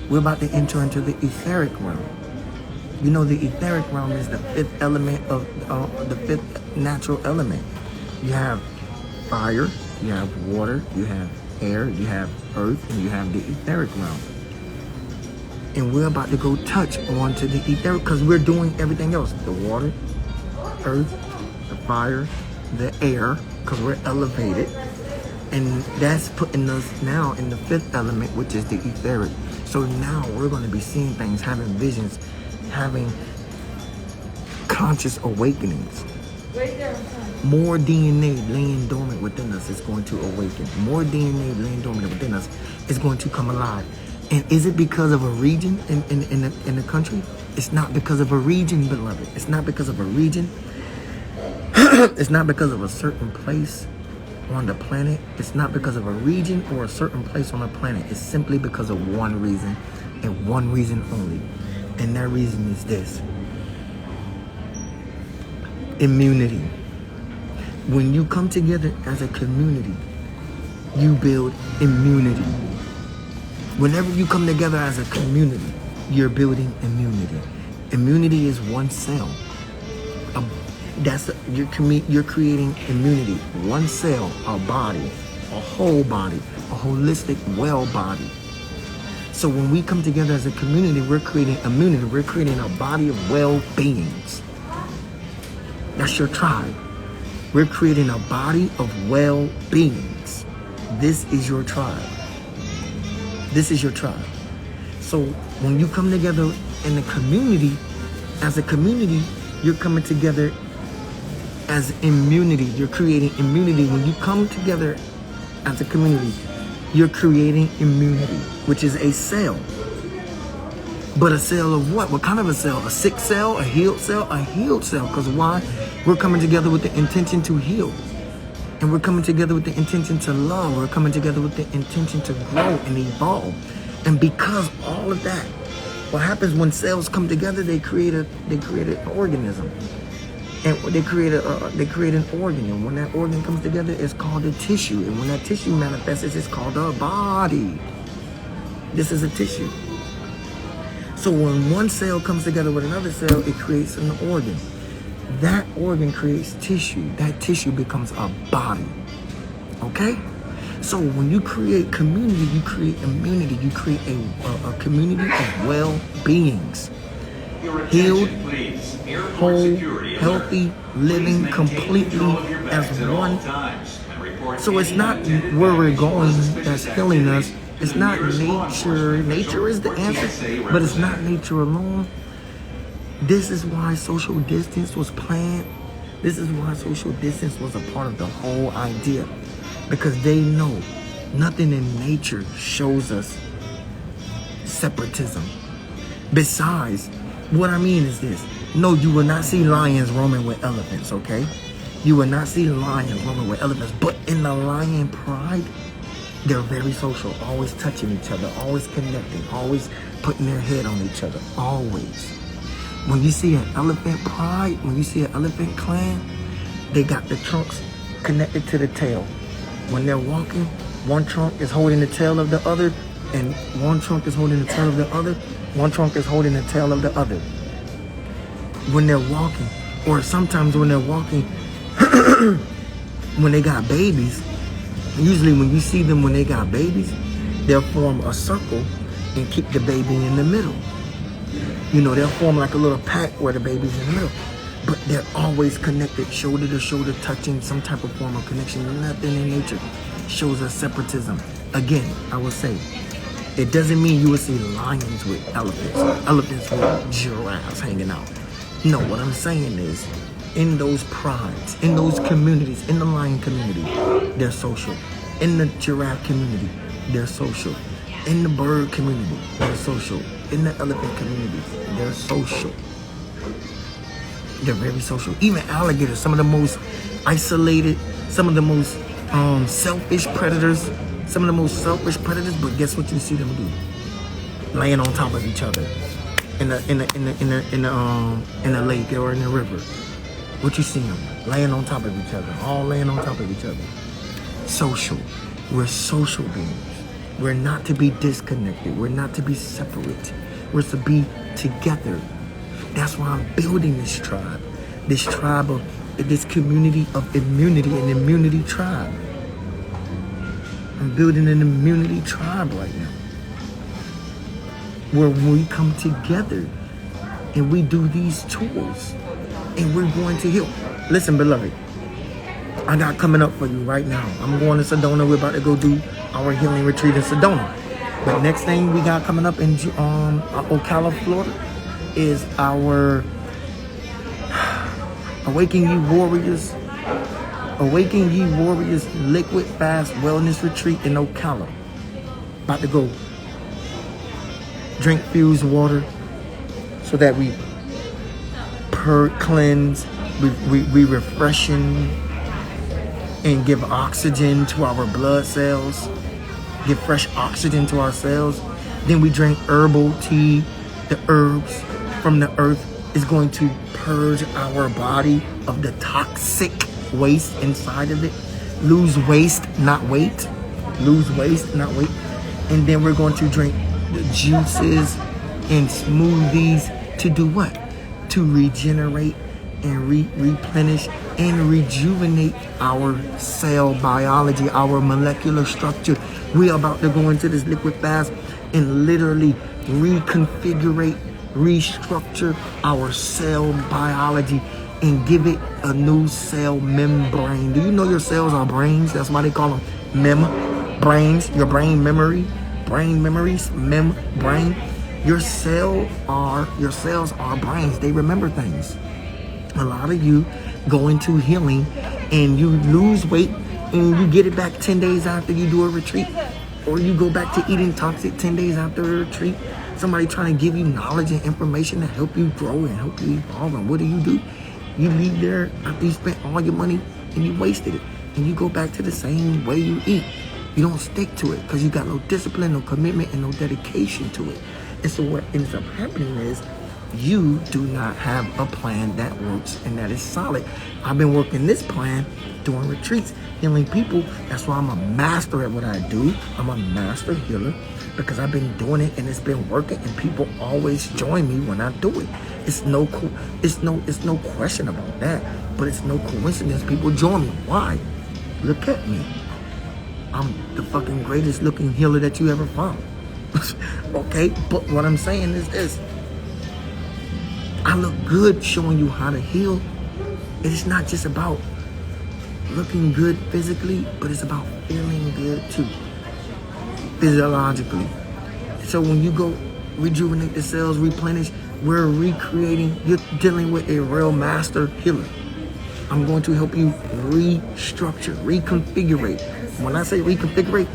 We're about to enter into the etheric realm. You know, the etheric realm is the fifth element of the fifth natural element. You have fire, you have water, you have air, you have earth, and you have the etheric realm. And we're about to go touch onto the etheric because we're doing everything else. The water, earth, the fire, the air, because we're elevated. And that's putting us now in the fifth element, which is the etheric. So now we're going to be seeing things, having visions, having conscious awakenings. More DNA laying dormant within us is going to awaken. More DNA laying dormant within us is going to come alive. And is it because of a region in the country? It's not because of a region, beloved. It's not because of a region. It's not because of a certain place on the planet. It's not because of a region or a certain place on the planet. It's simply because of one reason and one reason only. And that reason is this: immunity. When you come together as a community, you build immunity. Whenever you come together as a community, you're building immunity. Immunity is one cell. You're creating immunity. One cell, a body, a whole body, a holistic well body. So when we come together as a community, we're creating immunity. We're creating a body of well-beings. That's your tribe. We're creating a body of well-beings. This is your tribe. This is your tribe. So when you come together in the community, as a community, you're coming together as immunity. You're creating immunity. When you come together as a community, you're creating immunity, which is a cell. But a cell of what? What kind of a cell? A sick cell? A healed cell? A healed cell. Because why? We're coming together with the intention to heal. And we're coming together with the intention to love. We're coming together with the intention to grow and evolve. And because all of that, what happens when cells come together, they create an organism. And they create an organ. And when that organ comes together, it's called a tissue. And when that tissue manifests, it's called a body. This is a tissue. So when one cell comes together with another cell, it creates an organ. That organ creates tissue. That tissue becomes a body. Okay? So when you create community, you create immunity. You create a community of well-beings. Healed, whole, healthy, living completely as one. So it's not where we're going that's healing us. It's not nature. Nature is the answer, but it's not nature alone. This is why social distance was planned. This is why social distance was a part of the whole idea. Because they know nothing in nature shows us separatism. Besides, what I mean is this. No, you will not see lions roaming with elephants, okay? You will not see lions roaming with elephants. But in the lion pride, They're very social, always touching each other, always connecting, always putting their head on each other, always. When you see an elephant pride, when you see an elephant clan, they got the trunks connected to the tail. When they're walking, one trunk is holding the tail of the other, and one trunk is holding the tail of the other, one trunk is holding the tail of the other. When they're walking, or sometimes when they're walking, when they got babies, usually when you see them when they got babies, they'll form a circle and keep the baby in the middle. You know, they'll form like a little pack where the baby's in the middle. But they're always connected, shoulder to shoulder, touching some type of form of connection. Nothing in nature shows us separatism. Again, I will say, it doesn't mean you will see lions with elephants, or elephants with giraffes hanging out. No, what I'm saying is, in those prides, in those communities, in the lion community, they're social. In the giraffe community, they're social. In the bird community, they're social. In the elephant community, they're social. They're very social. Even alligators, some of the most isolated, some of the most selfish predators, but guess what you see them do? Laying on top of each other in a lake or in a river. What you see them? Laying on top of each other, all laying on top of each other. Social. We're social beings. We're not to be disconnected. We're not to be separate. We're to be together. That's why I'm building this tribe of this community of immunity, an immunity tribe. I'm building an immunity tribe right now, where we come together and we do these tours and we're going to heal. Listen, beloved, I got coming up for you right now. I'm going to Sedona. We're about to go do our healing retreat in Sedona. But next thing we got coming up in Ocala, Florida, is our Awaken Ye Warriors Liquid Fast Wellness Retreat in Ocala. About to go drink fused water so that we cleanse, we refreshing and give oxygen to our blood cells, give fresh oxygen to our cells. Then we drink herbal tea. The herbs from the earth is going to purge our body of the toxic waste inside of it. Lose waste, not weight. Lose waste, not weight. And then we're going to drink the juices and smoothies to do what? To regenerate and replenish and rejuvenate our cell biology, our molecular structure. We are about to go into this liquid fast and literally reconfigure, restructure our cell biology and give it a new cell membrane. Do you know your cells are brains? That's why they call them brains. Your brain memory, brain memories, brain. Your cells are brains. They remember things. A lot of you go into healing and you lose weight and you get it back 10 days after you do a retreat, or you go back to eating toxic 10 days after a retreat. Somebody trying to give you knowledge and information to help you grow and help you evolve. And what do? You leave there after you spent all your money and you wasted it. And you go back to the same way you eat. You don't stick to it because you got no discipline, no commitment, and no dedication to it. And so what ends up happening is you do not have a plan that works and that is solid. I've been working this plan doing retreats, healing people. That's why I'm a master at what I do. I'm a master healer because I've been doing it and it's been working, and people always join me when I do it. It's no question about that. But it's no coincidence people join me. Why? Look at me. I'm the fucking greatest looking healer that you ever found. Okay, but what I'm saying is this. I look good showing you how to heal. It's not just about looking good physically, but it's about feeling good too, physiologically. So when you go rejuvenate the cells, replenish, we're recreating, you're dealing with a real master healer. I'm going to help you restructure, reconfigure. When I say reconfigure,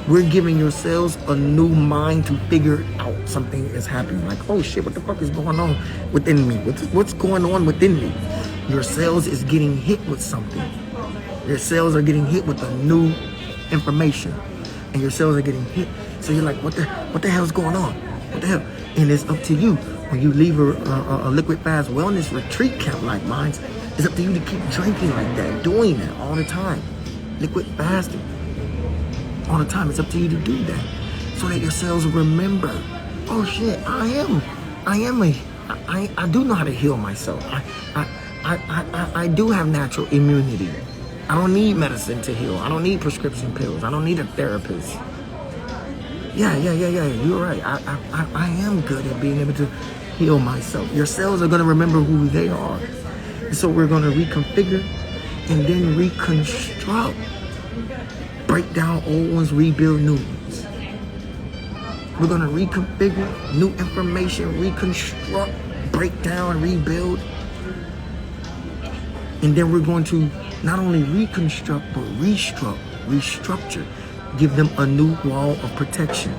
we're giving your cells a new mind to figure out something is happening. Like, oh shit, what the fuck is going on within me? What's going on within me? Your cells is getting hit with something. Your cells are getting hit with a new information. and your cells are getting hit. So you're like, what the hell's going on? What the hell? And it's up to you. When you leave a liquid fast wellness retreat camp like mine, it's up to you to keep drinking like that, doing that all the time. Liquid fasting all the time. It's up to you to do that, so that your cells remember, oh shit, I do know how to heal myself. I do have natural immunity. I don't need medicine to heal. I don't need prescription pills. I don't need a therapist. Yeah, you're right. I am good at being able to heal myself. Your cells are going to remember who they are. And so we're going to reconfigure and then reconstruct. Break down old ones, rebuild new ones. We're going to reconfigure, new information, reconstruct, break down, rebuild. And then we're going to not only reconstruct, but restructure. Give them a new wall of protection.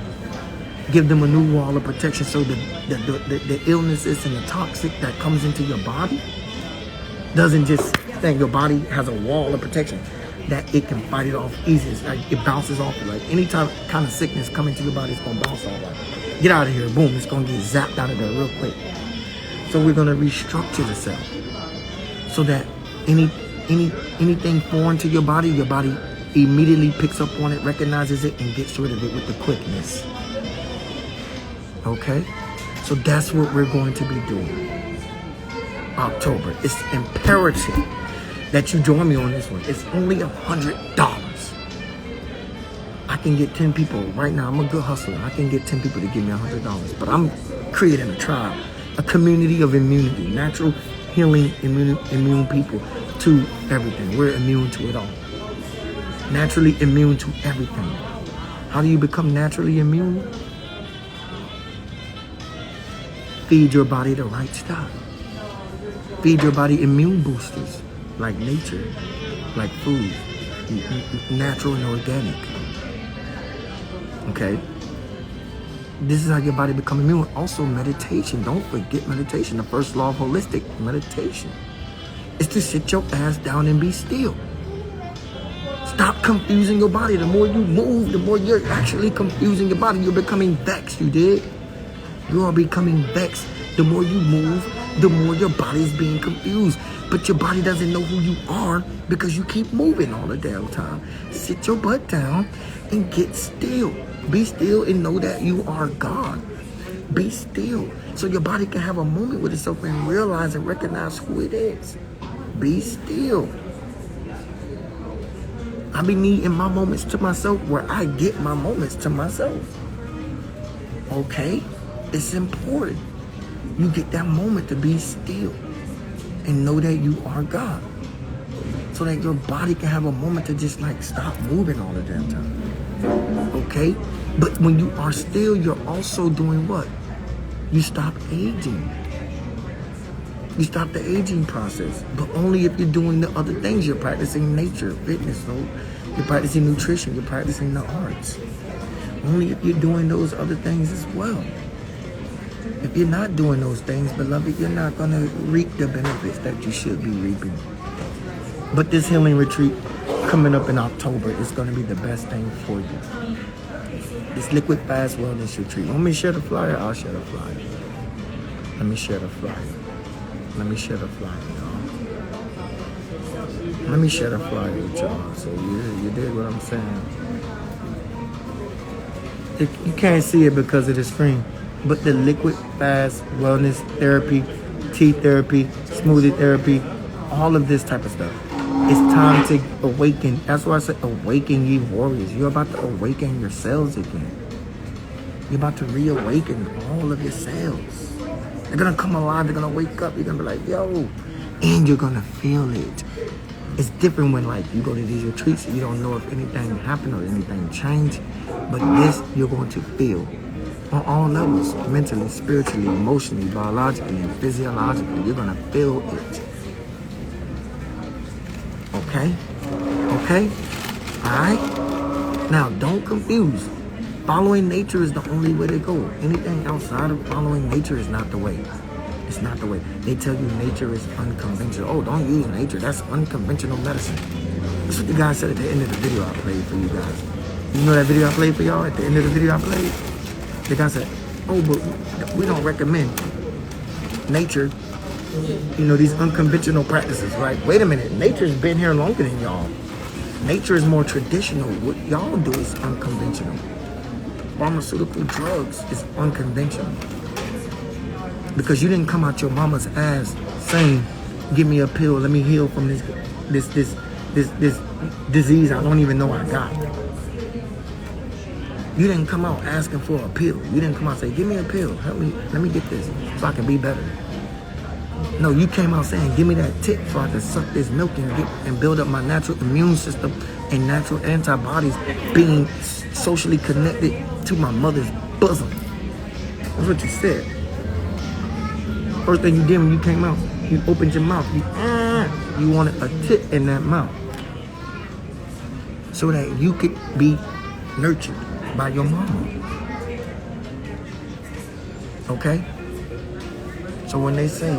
Give them a new wall of protection so the illnesses and the toxic that comes into your body doesn't just think your body has a wall of protection that it can fight it off easy. It's like it bounces off. Like any kind of sickness coming to your body, it's going to bounce off. Like, get out of here. Boom. It's going to get zapped out of there real quick. So we're going to restructure the cell so that anything foreign to your body immediately picks up on it, recognizes it, and gets rid of it with the quickness. Okay? So that's what we're going to be doing. October. It's imperative that you join me on this one. It's only $100. I can get 10 people right now. I'm a good hustler. I can get 10 people to give me $100. But I'm creating a tribe, a community of immunity, natural healing immune people to everything. We're immune to it all. Naturally immune to everything. How do you become naturally immune? Feed your body the right stuff. Feed your body immune boosters, like nature, like food, natural and organic. Okay? This is how your body becomes immune. Also, meditation. Don't forget meditation. The first law of holistic meditation is to sit your ass down and be still. Stop confusing your body. The more you move, the more you're actually confusing your body. You're becoming vexed, you dig? You are becoming vexed. The more you move, the more your body is being confused. But your body doesn't know who you are because you keep moving all the damn time. Sit your butt down and get still. Be still and know that you are God. Be still so your body can have a moment with itself and realize and recognize who it is. Be still. I be needing my moments to myself where I get my moments to myself. Okay? It's important. You get that moment to be still and know that you are God. So that your body can have a moment to just like stop moving all the damn time. Okay? But when you are still, you're also doing what? You stop aging. You stop the aging process. But only if you're doing the other things. You're practicing nature, fitness, you're practicing nutrition, you're practicing the arts. Only if you're doing those other things as well. If you're not doing those things, beloved, you're not going to reap the benefits that you should be reaping. But this healing retreat coming up in October is going to be the best thing for you. This liquid fast wellness retreat. Want me to share the flyer? I'll share the flyer. Let me share the flyer. Let me share the flyer, y'all. Let me share the flyer with y'all. So you dig what I'm saying? You can't see it because of the screen. But the liquid fast wellness therapy, tea therapy, smoothie therapy, all of this type of stuff. It's time to awaken. That's why I said awaken ye warriors. You're about to awaken your cells again. You're about to reawaken all of your cells. They're going to come alive. They're going to wake up. You're going to be like, yo. And you're going to feel it. It's different when like you go to these retreats and you don't know if anything happened or anything changed. But this you're going to feel. On all levels, mentally, spiritually, emotionally, biologically, and physiologically, you're going to feel it. Okay? Okay? Alright? Now, don't confuse. Following nature is the only way to go. Anything outside of following nature is not the way. It's not the way. They tell you nature is unconventional. Oh, don't use nature. That's unconventional medicine. That's what the guy said at the end of the video I played for you guys. You know that video I played for y'all? At the end of the video I played, the guy said, oh, but we don't recommend nature, you know, these unconventional practices, right? Wait a minute, nature's been here longer than y'all. Nature is more traditional. What y'all do is unconventional. Pharmaceutical drugs is unconventional. Because you didn't come out your mama's ass saying, give me a pill, let me heal from this disease I don't even know I got. You didn't come out asking for a pill. You didn't come out and say, give me a pill, help me, let me get this so I can be better. No, you came out saying, give me that tip so I can suck this milk and build up my natural immune system and natural antibodies, being socially connected to my mother's bosom. That's what you said. First thing you did when you came out, you opened your mouth. You wanted a tip in that mouth so that you could be nurtured by your mama. Okay? So when they say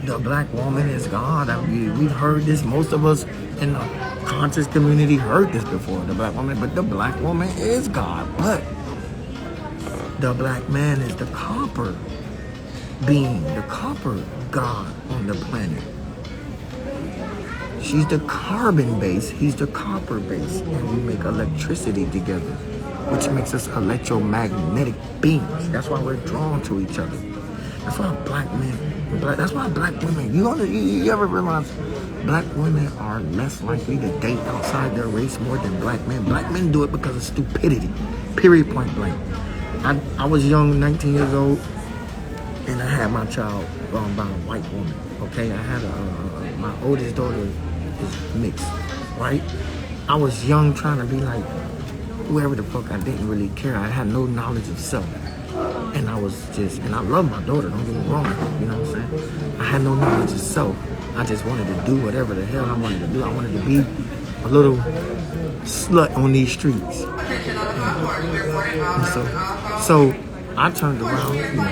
the black woman is God, we've heard this. Most of us in the conscious community heard this before, the black woman, but the black woman is God. But the black man is the copper being, the copper God on the planet. She's the carbon base, he's the copper base, and we make electricity together, which makes us electromagnetic beings. That's why we're drawn to each other. That's why black men, that's why black women, you ever realize black women are less likely to date outside their race more than black men? Black men do it because of stupidity, period, point blank. I was young, 19 years old, and I had my child by a white woman, okay? I had my oldest daughter is mixed, right? I was young trying to be like whoever the fuck. I didn't really care. I had no knowledge of self. And I was just, and I love my daughter, don't get me wrong, you know what I'm saying? I had no knowledge of self. I just wanted to do whatever the hell I wanted to do. I wanted to be a little slut on these streets. And so I turned around, you know,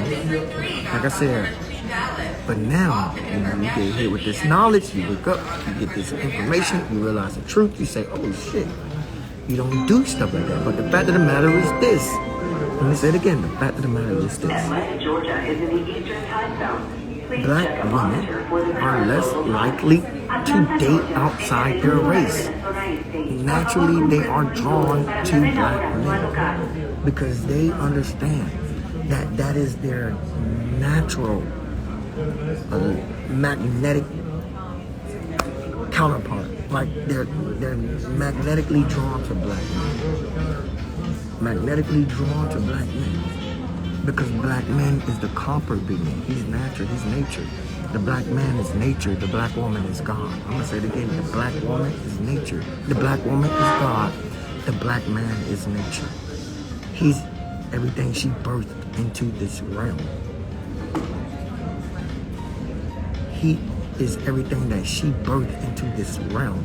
like I said, but now, you know, you get hit with this knowledge, you wake up, you get this information, you realize the truth, you say, oh shit, you don't do stuff like that. But the fact of the matter is this. Let me say it again, the fact of the matter is this. Black women are less likely to date outside their race. Naturally, they are drawn to black men because they understand that that is their natural magnetic counterpart. Like they're magnetically drawn to black men. Magnetically drawn to black men. Because black man is the copper being. He's natural, he's nature. The black man is nature, the black woman is God. I'm gonna say it again, the black woman is nature. The black woman is God. The black man is nature. He's everything she birthed into this realm. He is everything that she birthed into this realm.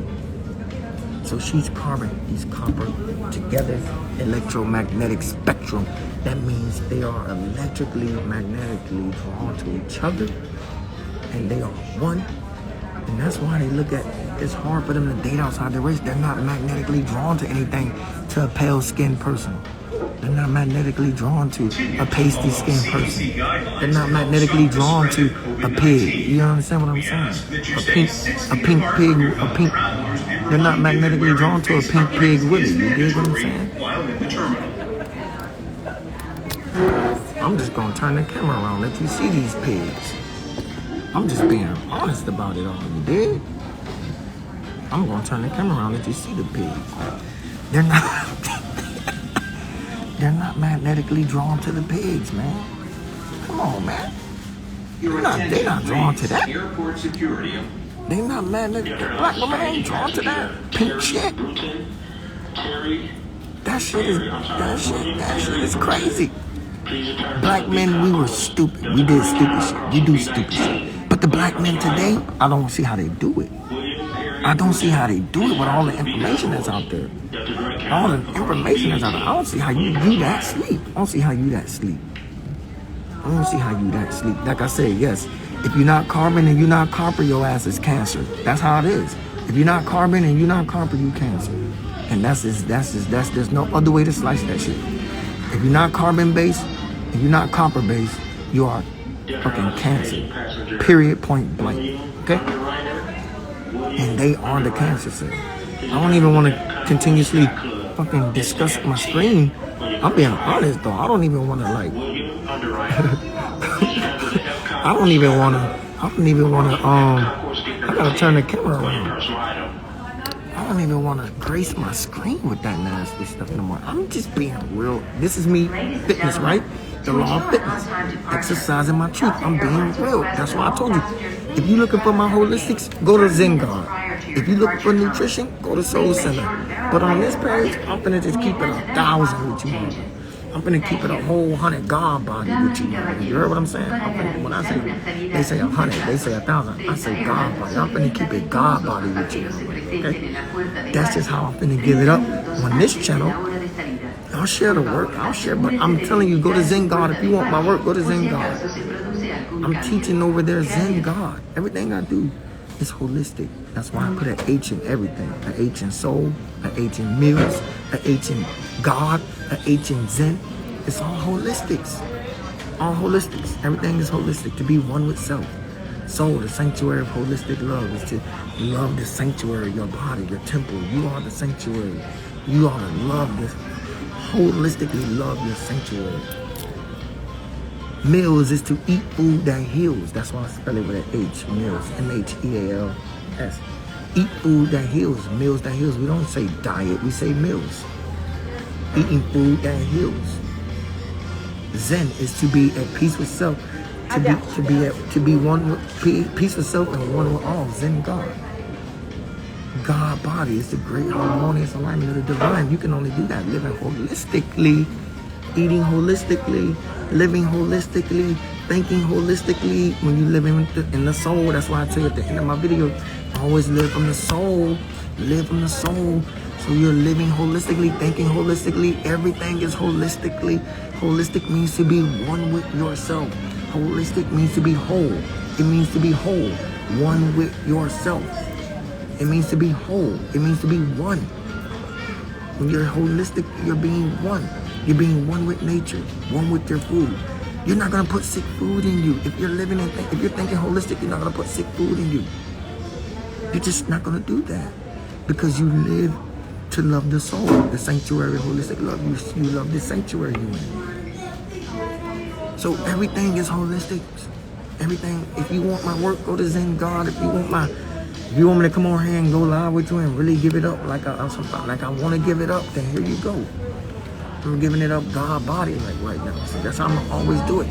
So she's carbon, he's copper, together, electromagnetic spectrum. That means they are electrically, magnetically drawn to each other, and they are one. And that's why they look at, it's hard for them to date outside their race. They're not magnetically drawn to anything, to a pale-skinned person. They're not magnetically drawn to a pasty-skinned person. They're not magnetically drawn to a pig. You understand what I'm saying? A pink pig, a pink. They're not magnetically drawn to a pink pig Willie. You get what I'm saying? I'm just gonna turn the camera around, let you see these pigs. I'm just being honest about it all. You dig? I'm gonna turn the camera around, let you see the pigs. They're not. They're not magnetically drawn to the pigs, man. Come on, man. They're not drawn to that. Airport security. They're not magnetic. Black women ain't drawn to that pink shit. That shit is crazy. Black men, we were stupid. We did stupid shit. We do stupid shit. But the black men today, I don't see how they do it. I don't see how they do it with all the information that's out there. All the information that's out there. I don't see how you that sleep. I don't see how you that sleep. I don't see how you that sleep. Like I said, yes, if you're not carbon and you're not copper, your ass is cancer. That's how it is. If you're not carbon and you're not copper, you cancer. And there's no other way to slice that shit. If you're not carbon-based, if you're not copper-based, you are fucking cancer. Period, point blank. Okay? And they are the cancer cell. I don't even want to continuously fucking discuss my screen. I'm being honest though. I don't even want to like. I don't even want to. I gotta turn the camera around. I don't even want to grace my screen with that nasty stuff no more. I'm just being real. This is me, fitness, right? The law of fitness. Exercising my truth. I'm being real. That's why I told you. If you're looking for my holistics, go to Zengard. If you're looking for nutrition, go to Soul-center. But on this page, I'm finna just keep it 1,000 with you. I'm finna keep it a whole 100 Ghadbody with you. You heard what I'm saying? When I say, they say 100, they say 1,000. I say Ghadbody. I'm finna keep it Ghadbody with you. Okay? That's just how I'm finna give it up on this channel. I'll share the work. I'll share, but I'm telling you, go to Zengard. If you want my work, go to Zengard. I'm teaching over there Zengard. Everything I do is holistic. That's why I put an H in everything. An H in soul, an H in meals, an H in God, an H in Zen. It's all holistics. All holistics. Everything is holistic. To be one with self. Soul, the sanctuary of holistic love, is to love the sanctuary, your body, your temple. You are the sanctuary. You are to love this. Holistically love your sanctuary. Meals is to eat food that heals. That's why I spell it with an H. Meals. M-H-E-A-L-S. Eat food that heals. Meals that heals. We don't say diet. We say meals. Eating food that heals. Zen is to be at peace with self. To be one with peace with self and one with all. Zen God. Ghadbody is the great harmonious alignment of the divine. You can only do that living holistically, eating holistically, living holistically, thinking holistically. When you live in the soul, that's why I tell you at the end of my video, always live from the soul. Live from the soul. So you're living holistically, thinking holistically. Everything is holistically. Holistic means to be one with yourself. Holistic means to be whole. It means to be whole. One with yourself. It means to be whole. It means to be one. When you're holistic, you're being one. You're being one with nature, one with your food. You're not gonna put sick food in you. If you're living and if you're thinking holistic, you're not gonna put sick food in you. You're just not gonna do that because you live to love the soul, the sanctuary of holistic love. You love the sanctuary you in. So everything is holistic. Everything. If you want my work, go to Zengard. If you want me to come on here and go live with you and really give it up like I want to give it up, then here you go. I'm giving it up Ghadbody like right now. So that's how I'm gonna always do it.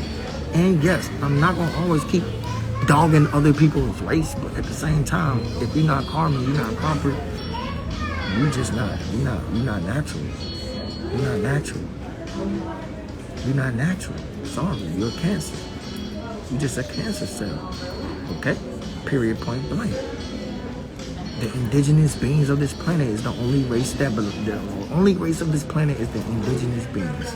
And yes, I'm not gonna always keep dogging other people's race, but at the same time, if you're not karma, you're not proper, you're not natural. You're not natural. You're not natural. Sorry, you're a cancer. You're just a cancer cell. Okay? Period, point blank. The indigenous beings of this planet is the only race the only race of this planet is the indigenous beings.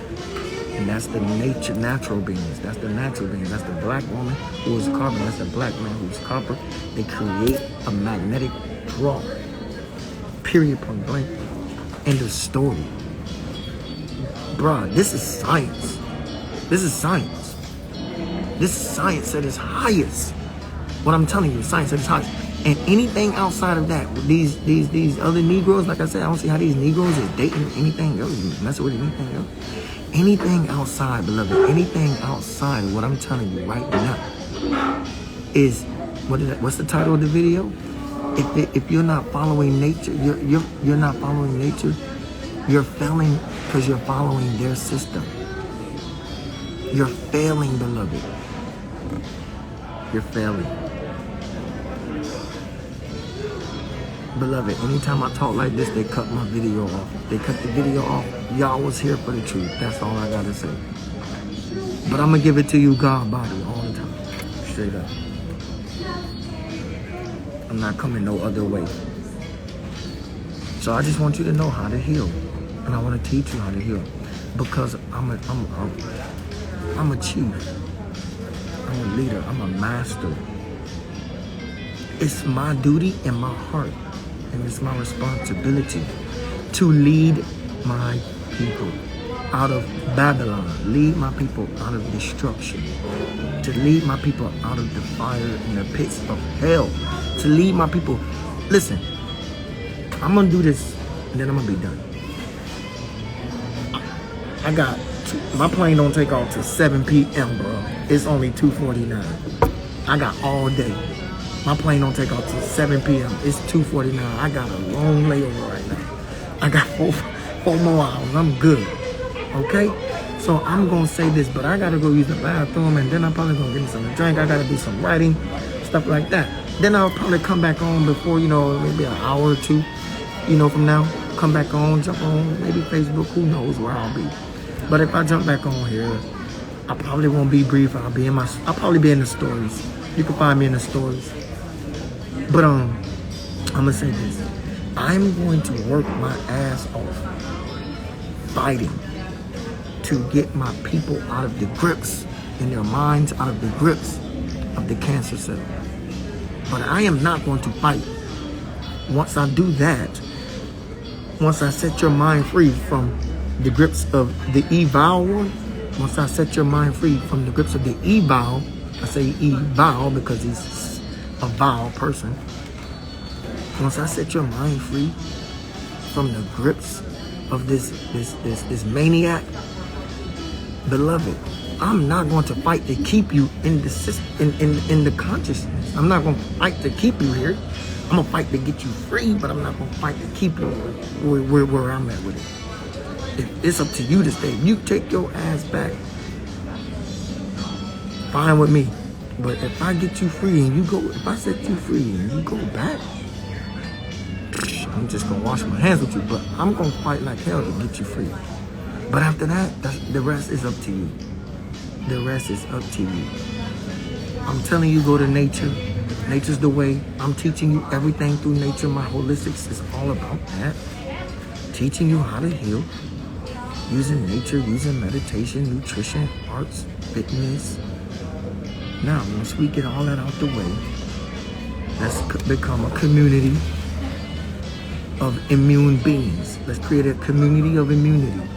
And that's the natural beings. That's the natural beings. That's the black woman who is carbon. That's the black man who's copper. They create a magnetic draw. Period, point blank. End of story. Bruh, this is science. This is science. This is science at its highest. What I'm telling you, science at its highest. And anything outside of that, these other Negroes, like I said, I don't see how these Negroes is dating anything else, messing with anything else. Anything outside, beloved, anything outside of what I'm telling you right now is, what's the title of the video? If you're not following nature, you're not following nature, you're failing because you're following their system. You're failing, beloved. You're failing. Beloved, anytime I talk like this, they cut my video off. They cut the video off. Y'all was here for the truth. That's all I gotta say. But I'm gonna give it to you Ghadbody all the time. Straight up. I'm not coming no other way. So I just want you to know how to heal. And I want to teach you how to heal. Because I'm a chief. I'm a leader. I'm a master. It's my duty and my heart. And it's my responsibility to lead my people out of Babylon, lead my people out of destruction, to lead my people out of the fire and the pits of hell, to lead my people. Listen, I'm gonna do this and then I'm gonna be done. I got my plane don't take off till 7 p.m. bro. It's only 2:49. I got all day. My plane don't take off till 7 p.m. It's 2:49. I got a long layover right now. I got four more hours. I'm good. Okay? So I'm gonna say this, but I gotta go use the bathroom and then I'm probably gonna get me something to drink. I gotta do some writing, stuff like that. Then I'll probably come back on before, maybe an hour or two, from now. Come back on, jump on, maybe Facebook, who knows where I'll be. But if I jump back on here, I probably won't be brief. I'll probably be in the stories. You can find me in the stories. But I'm gonna say this. I'm going to work my ass off fighting to get my people out of the grips in their minds, out of the grips of the cancer cell. But I am not going to fight. Once I do that, once I set your mind free from the grips of the evil one, once I set your mind free from the grips of the evil, I say evil because he's a vile person. Once I set your mind free from the grips of this maniac, beloved, I'm not going to fight to keep you in the system, in the consciousness. I'm not going to fight to keep you here. I'm going to fight to get you free, but I'm not going to fight to keep you where I'm at with it. It's up to you to stay. If you take your ass back, fine with me. But if I get you free and if I set you free and you go back, I'm just going to wash my hands with you. But I'm going to fight like hell to get you free. But after that, the rest is up to you. The rest is up to you. I'm telling you, go to nature. Nature's the way. I'm teaching you everything through nature. My holistics is all about that. Teaching you how to heal. Using nature, using meditation, nutrition, arts, fitness. Now, once we get all that out the way, let's become a community of immune beings. Let's create a community of immunity.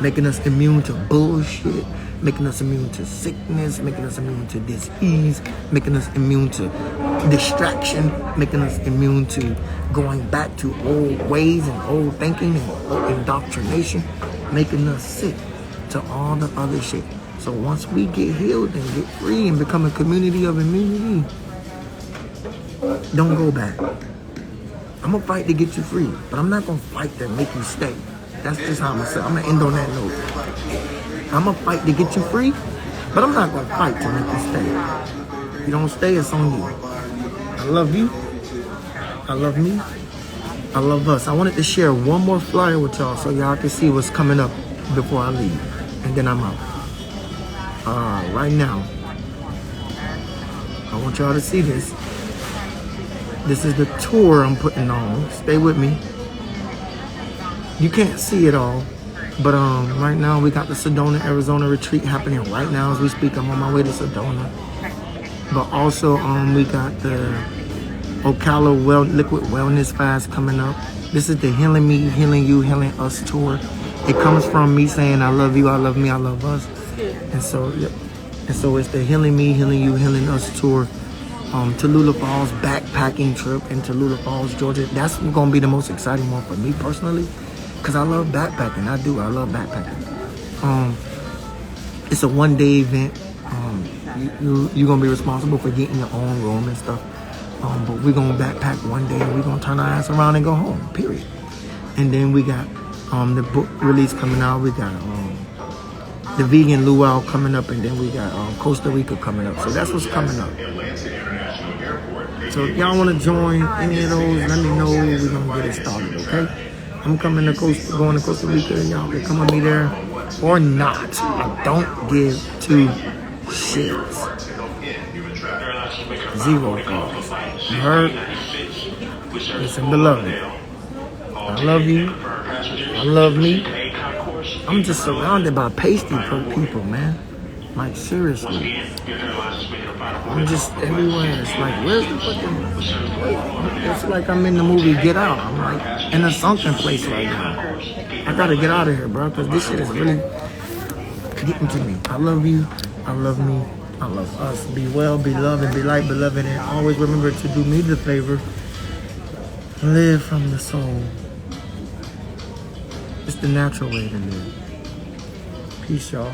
Making us immune to bullshit, making us immune to sickness, making us immune to disease, making us immune to distraction, making us immune to going back to old ways and old thinking and old indoctrination, making us sick to all the other shit. So once we get healed and get free and become a community of immunity, don't go back. I'm gonna fight to get you free, but I'm not gonna fight to make you stay. That's just how I'm gonna say. I'm gonna end on that note. I'm gonna fight to get you free, but I'm not gonna fight to make you stay. If you don't stay, it's on you. I love you. I love me. I love us. I wanted to share one more flyer with y'all so y'all can see what's coming up before I leave, and then I'm out. Right now, I want y'all to see this. This is the tour I'm putting on. Stay with me. You can't see it all, but right now we got the Sedona, Arizona retreat happening right now as we speak. I'm on my way to Sedona. But also we got the Ocala Liquid Wellness Fast coming up. This is the Healing Me, Healing You, Healing Us tour. It comes from me saying I love you, I love me, I love us. And so, yep. And so it's the Healing Me, Healing You, Healing Us tour. Tallulah Falls backpacking trip in Tallulah Falls, Georgia. That's going to be the most exciting one for me personally, because I love backpacking. I love backpacking. It's a one-day event. You're going to be responsible for getting your own room and stuff. But we're going to backpack one day and we're going to turn our ass around and go home, period. And then we got the book release coming out. We got the vegan luau coming up, and then we got Costa Rica coming up. So that's what's coming up. So if y'all want to join any of those, let me know. We're going to get it started, okay? I'm going to Costa Rica. Y'all can come with me there or not. I don't give two shits. Zero thoughts. You heard? Listen, beloved. I love you. I love me. I'm just surrounded by pasty people, man. Like, seriously. I'm just everywhere. It's like, where's the fucking... It's like I'm in the movie Get Out. I'm like in a sunken place right now. I gotta get out of here, bro, because this shit is really getting to me. I love you. I love me. I love us. Be well, be loved, and be light, beloved. And always remember to do me the favor. Live from the soul. It's the natural way to live. Peace, y'all.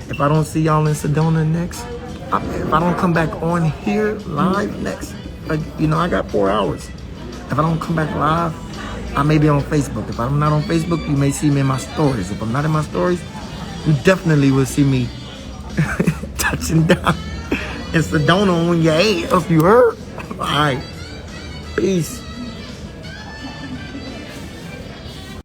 If I don't see y'all in Sedona next, if I don't come back on here live next, you know, I got 4 hours. If I don't come back live, I may be on Facebook. If I'm not on Facebook, you may see me in my stories. If I'm not in my stories, you definitely will see me touching down in Sedona on your ass. You heard? All right. Peace.